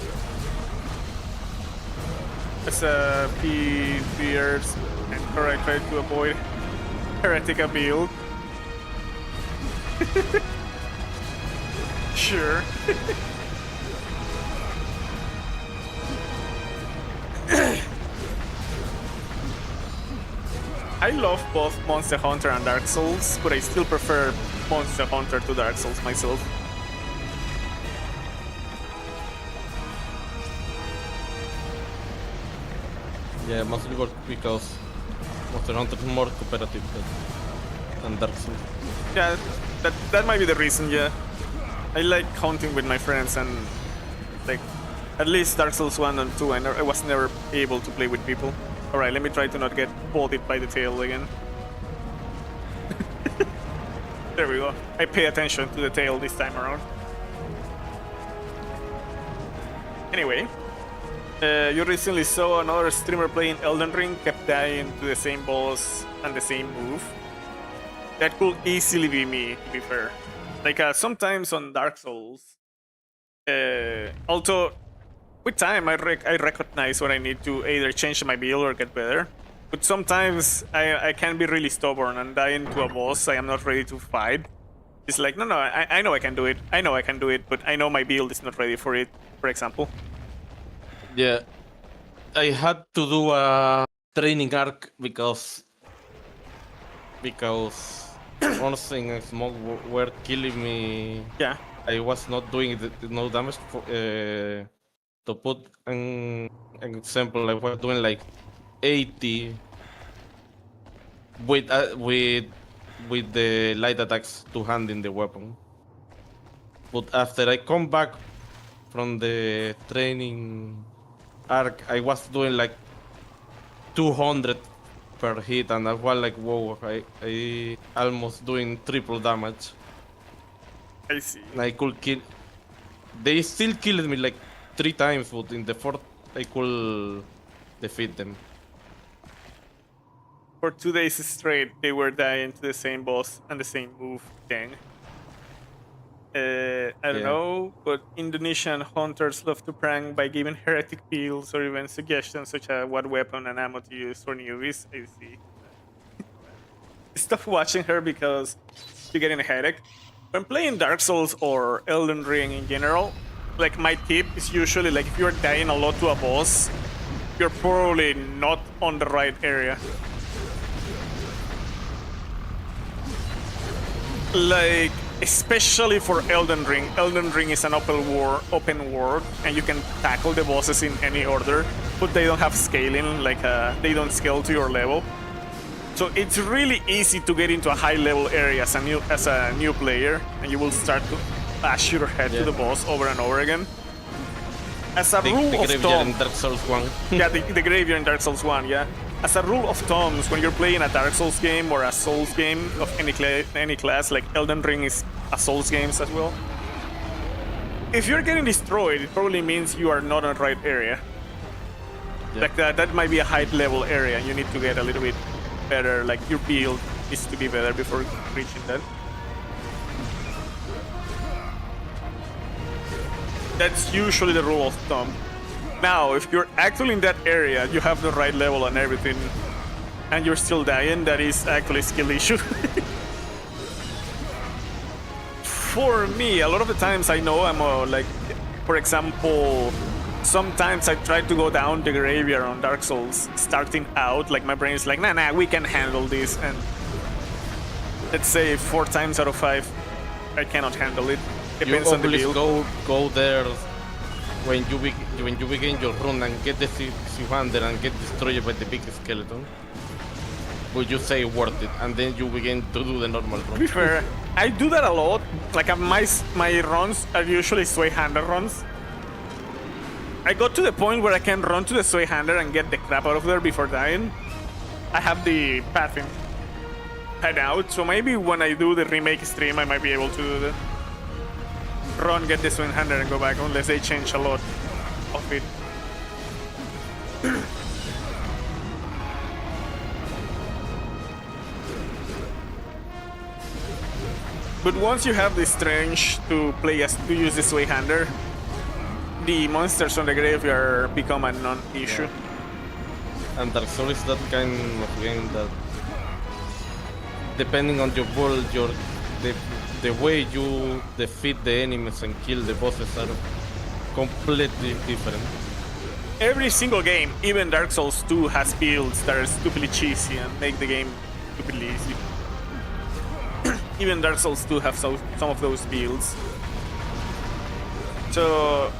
As a fears and correct try to avoid heretical build. Sure. I love both Monster Hunter and Dark Souls, but I still prefer Monster Hunter to Dark Souls myself. Yeah, mostly because Monster Hunter is more cooperative than Dark Souls. Yeah, that might be the reason, yeah. I like hunting with my friends and like at least Dark Souls 1 and 2 I was never able to play with people. Alright, let me try to not get bodied by the tail again. There we go. I pay attention to the tail this time around. Anyway, you recently saw another streamer playing Elden Ring, kept dying to the same boss and the same move. That could easily be me, to be fair. Like sometimes on Dark Souls, although with time I recognize when I need to either change my build or get better. But sometimes I can be really stubborn and die into a boss I am not ready to fight. It's like, no, I know I can do it. I know I can do it, but I know my build is not ready for it, for example. Yeah, I had to do a training arc because one thing and smoke were killing me. Yeah. I was not doing no damage. To put an example, I was doing like 80 with the light attacks to hand in the weapon. But after I come back from the training arc, I was doing like 200 per hit, and I was like, whoa, I almost doing triple damage. I see. And I could kill. They still killed me like 3 times, but in the 4th I could defeat them. For 2 days straight, they were dying to the same boss and the same move. Dang. I don't know, but Indonesian hunters love to prank by giving heretic builds or even suggestions such as what weapon and ammo to use for newbies. I see. Stop watching her because you're getting a headache. When playing Dark Souls or Elden Ring in general, like my tip is usually like if you're dying a lot to a boss, you're probably not on the right area. Like, especially for Elden Ring. Elden Ring is an open world, and you can tackle the bosses in any order, but they don't have scaling, like they don't scale to your level. So it's really easy to get into a high-level area as a new player, and you will start to bash your head to the boss over and over again. As a rule of thumb, in Dark Souls 1. yeah, the graveyard in Dark Souls 1, yeah. As a rule of thumb, when you're playing a Dark Souls game or a Souls game of any class, like Elden Ring is a Souls game as well. If you're getting destroyed, it probably means you are not in the right area. Yeah. Like that might be a high-level area, and you need to get a little bit better. Like your build needs to be better before reaching that. That's usually the rule of thumb. Now, if you're actually in that area, you have the right level and everything, and you're still dying, that is actually a skill issue. For me, a lot of the times I know I'm like, for example, sometimes I try to go down the graveyard on Dark Souls, starting out, like my brain is like, nah, we can handle this, and let's say 4 times out of 5, I cannot handle it. Depends on the build. Go there when you begin your run and get the C100 and get destroyed by the big skeleton. Would you say worth it? And then you begin to do the normal run. To be fair, I do that a lot. Like my runs are usually sway-handed runs. I got to the point where I can run to the soy hander and get the crap out of there before dying. I have the pathing head out, so maybe when I do the remake stream, I might be able to do that. Run, get the swing hander, and go back, unless they change a lot of it. But once you have the strange to play as to use the sway hander, the monsters on the graveyard become a non-issue. Yeah. And Dark Souls is that kind of game that, depending on your build, the way you defeat the enemies and kill the bosses are completely different. Every single game, even Dark Souls 2, has builds that are stupidly cheesy and make the game stupidly easy. Even Dark Souls 2 have some of those builds. So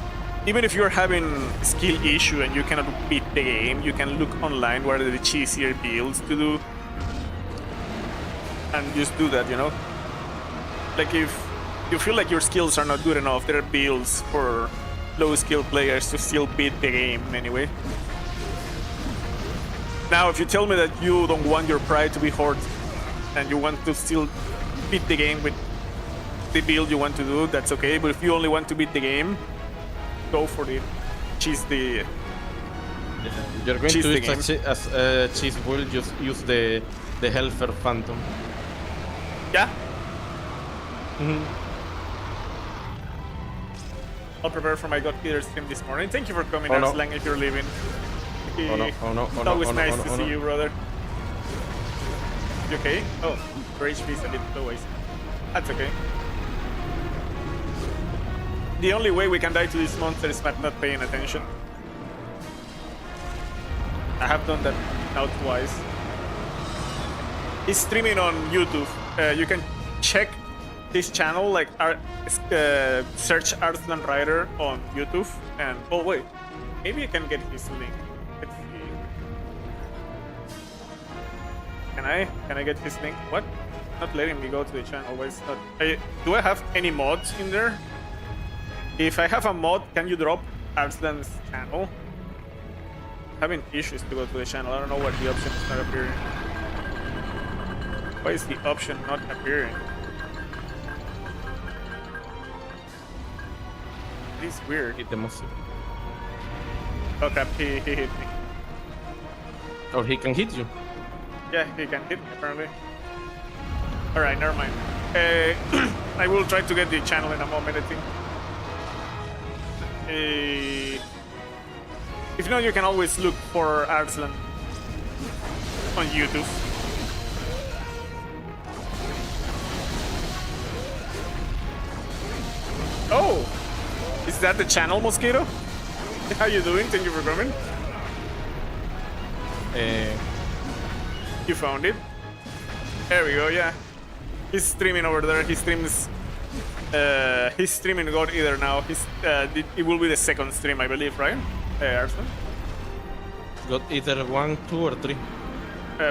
even if you're having a skill issue and you cannot beat the game, you can look online what are the cheesier builds to do and just do that, you know? Like if you feel like your skills are not good enough, there are builds for low skill players to still beat the game anyway. Now if you tell me that you don't want your pride to be hurt and you want to still beat the game with the build you want to do, that's okay. But if you only want to beat the game, go for it. Cheese the... You're going to use a cheese build, just use the Helfer Phantom. Yeah? I'll prepare for my God Killer stream this morning. Thank you for coming, Arslan, if you're leaving. It's always nice to see you, brother. You okay? Oh, your HP is a bit low, I see. That's okay. The only way we can die to this monster is by not paying attention. I have done that now twice. He's streaming on YouTube. You can check this channel, like search Arslan Rider on YouTube, and oh wait, maybe I can get his link. Let's see. Can I get his link? What? Not letting me go to the channel. Why is not? Do I have any mods in there? If I have a mod, can you drop Arslan's channel? I'm having issues to go to the channel. I don't know what the option is not appearing. Why is the option not appearing? It's weird. Hit the monster. Oh crap, he hit me. Or he can hit you. Yeah, he can hit me apparently. Alright, never mind. I will try to get the channel in a moment, I think. If not, you can always look for Arslan on YouTube. Oh! Is that the channel, Mosquito? How you doing? Thank you for coming. You found it? There we go, yeah. He's streaming over there. He streams... he's streaming God Eater now. It will be the second stream, I believe, right? Arslan? God Eater 1, 2, or 3?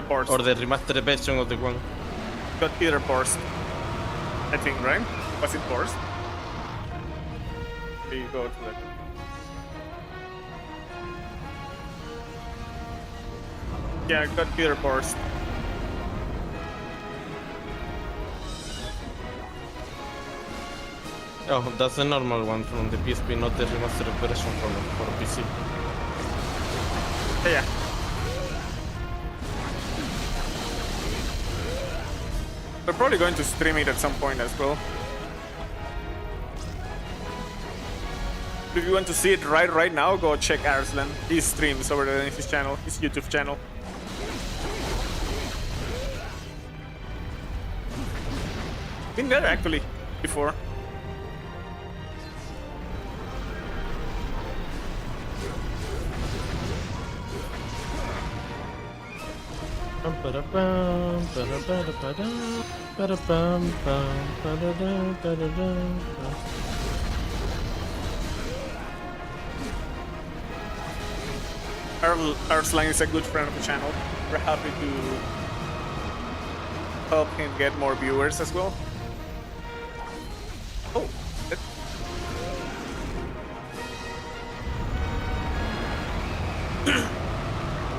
Burst. Or the remastered version of the 1? God Eater Burst. I think, right? Was it Burst? You go to that. Yeah, God Eater Burst. Oh, that's the normal one from the PSP, not the remastered version for PC. Yeah. We're probably going to stream it at some point as well. If you want to see it right now, go check Arslan. He streams over there in his channel, his YouTube channel. Been there actually before. Arslan is a good friend of the channel. We're happy to help him get more viewers as well. Oh,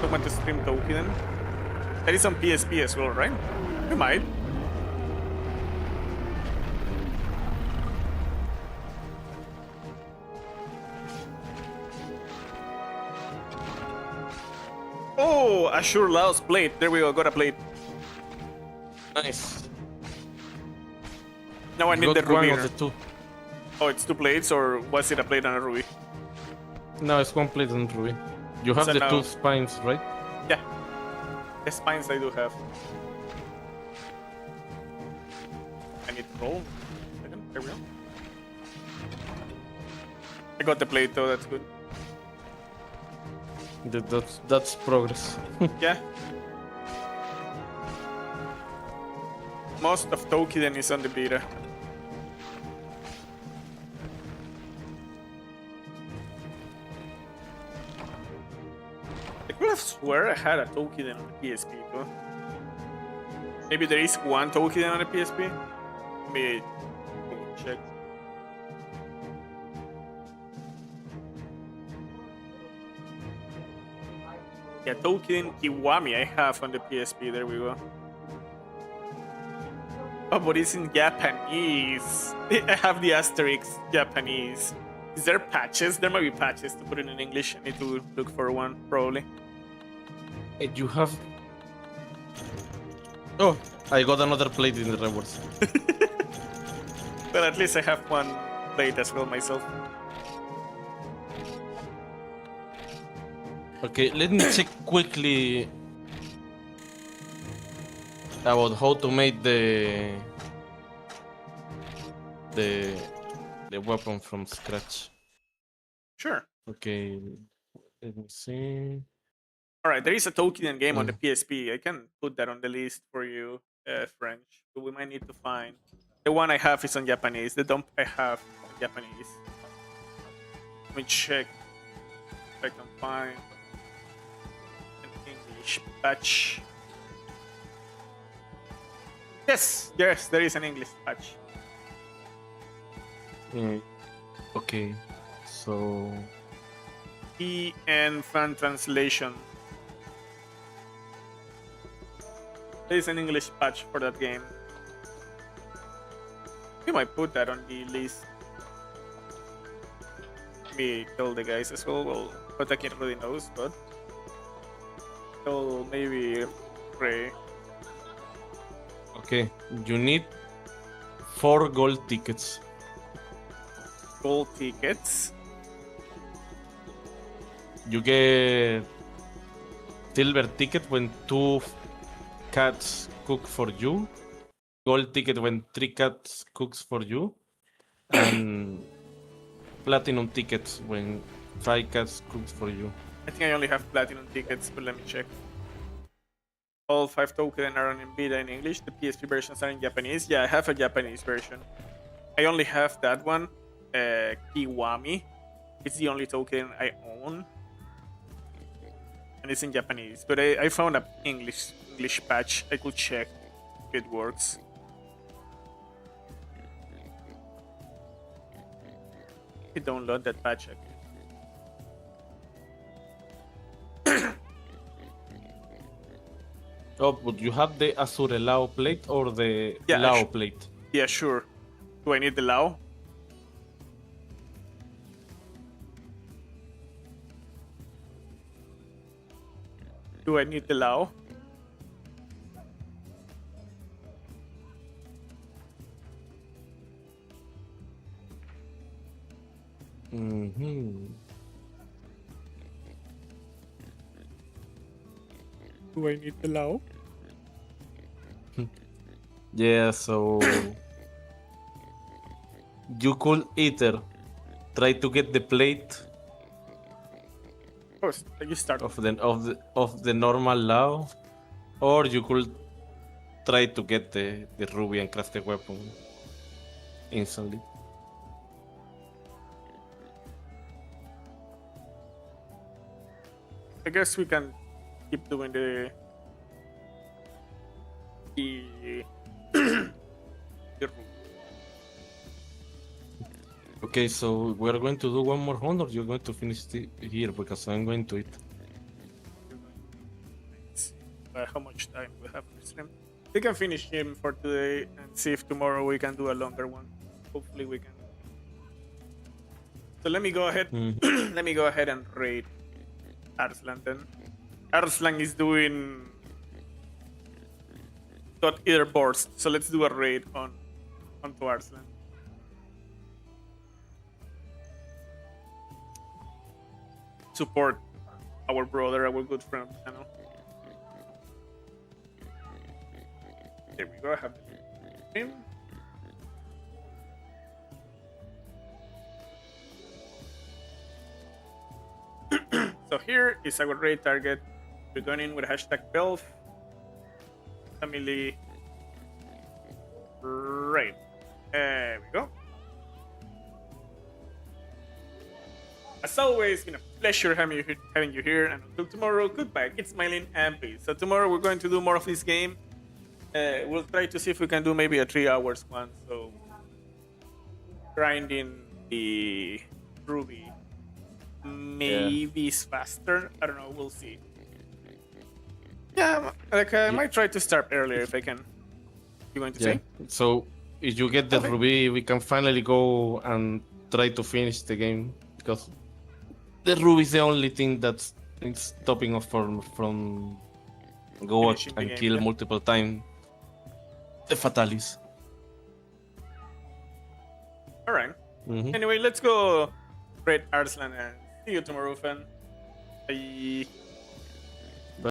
don't want to stream Tokiden. That is on PSP as well, right? We might. Oh, Ashur Laos plate. There we go, got a plate. Nice. Now I need the Got one ruby. of the two. Oh, it's 2 plates, or was it a plate and a ruby? No, it's one plate and ruby. You have So the now- 2 spines, right? Yeah. The spines I do have. I need to roll. Second, there we go. I got the plate though, that's good. That's progress. Yeah. Most of Tokiden is on the beta. I could have swear I had a Tokiden on the PSP though. Maybe there is one Tokiden on the PSP? Let me check. Yeah, Tokiden Kiwami I have on the PSP, there we go. Oh, but it's in Japanese. I have the asterisk Japanese. Is there patches? There might be patches to put it in English. I need to look for one, probably. And you have... Oh, I got another plate in the rewards. Well, at least I have one plate as well myself. Okay, let me check quickly about how to make the weapon from scratch. Sure. Okay, let me see. Alright, there is a Tokiden game on the PSP. I can put that on the list for you, French. But we might need to find... The one I have is on Japanese. The dump I have is on Japanese. Let me check if I can find an English patch. Yes, there is an English patch. Okay, so EN fan translation. There is an English patch for that game. We might put that on the list. Me tell the guys as well. Well, but I can't really knows, but so maybe Ray. okay, you need 4 gold tickets. Gold tickets. You get silver ticket when 2 cats cook for you, gold ticket when 3 cats cooks for you, and platinum tickets when 5 cats cooks for you. I think I only have platinum tickets, but let me check. All 5 tokens are in beta in English. The PSP versions are in Japanese. Yeah, I have a Japanese version. I only have that one, Kiwami. It's the only token I own, and it's in Japanese. But I found an English patch. I could check if it works. I download that patch again. Oh, but you have the Azure Lao plate or the Yeah, Lao plate? Yeah, sure. Do I need the Lao? Do I need the Lao? Mm-hmm. Do I need the Lao? Yeah, so you could either try to get the plate Oh, you start. of the normal Lao, or you could try to get the ruby and craft the weapon instantly. I guess we can keep doing the Okay, so we're going to do one more hunt, or you're going to finish here because I'm going to eat. how much time we have on the stream. We can finish him for today and see if tomorrow we can do a longer one. Hopefully we can. So let me go ahead. Let me go ahead and raid Arslan then. Arslan is doing got either burst, so let's do a raid onto Arslan. Support our brother, our good friend of the channel. There we go. I have him. So here is our raid target. We're going in with hashtag Belf family raid. There we go. As always, been a pleasure having you here, and until tomorrow, goodbye, keep smiling and peace. So tomorrow we're going to do more of this game. We'll try to see if we can do maybe a 3 hours one. So grinding the ruby maybe is faster. I don't know. We'll see. Yeah, like I might try to start earlier if I can. You going to say? So if you get the ruby, we can finally go and try to finish the game, because the ruby is the only thing that's stopping us from go out and game, kill multiple times the fatalis. All right. Anyway, let's go raid Arslan and see you tomorrow, fan. Bye.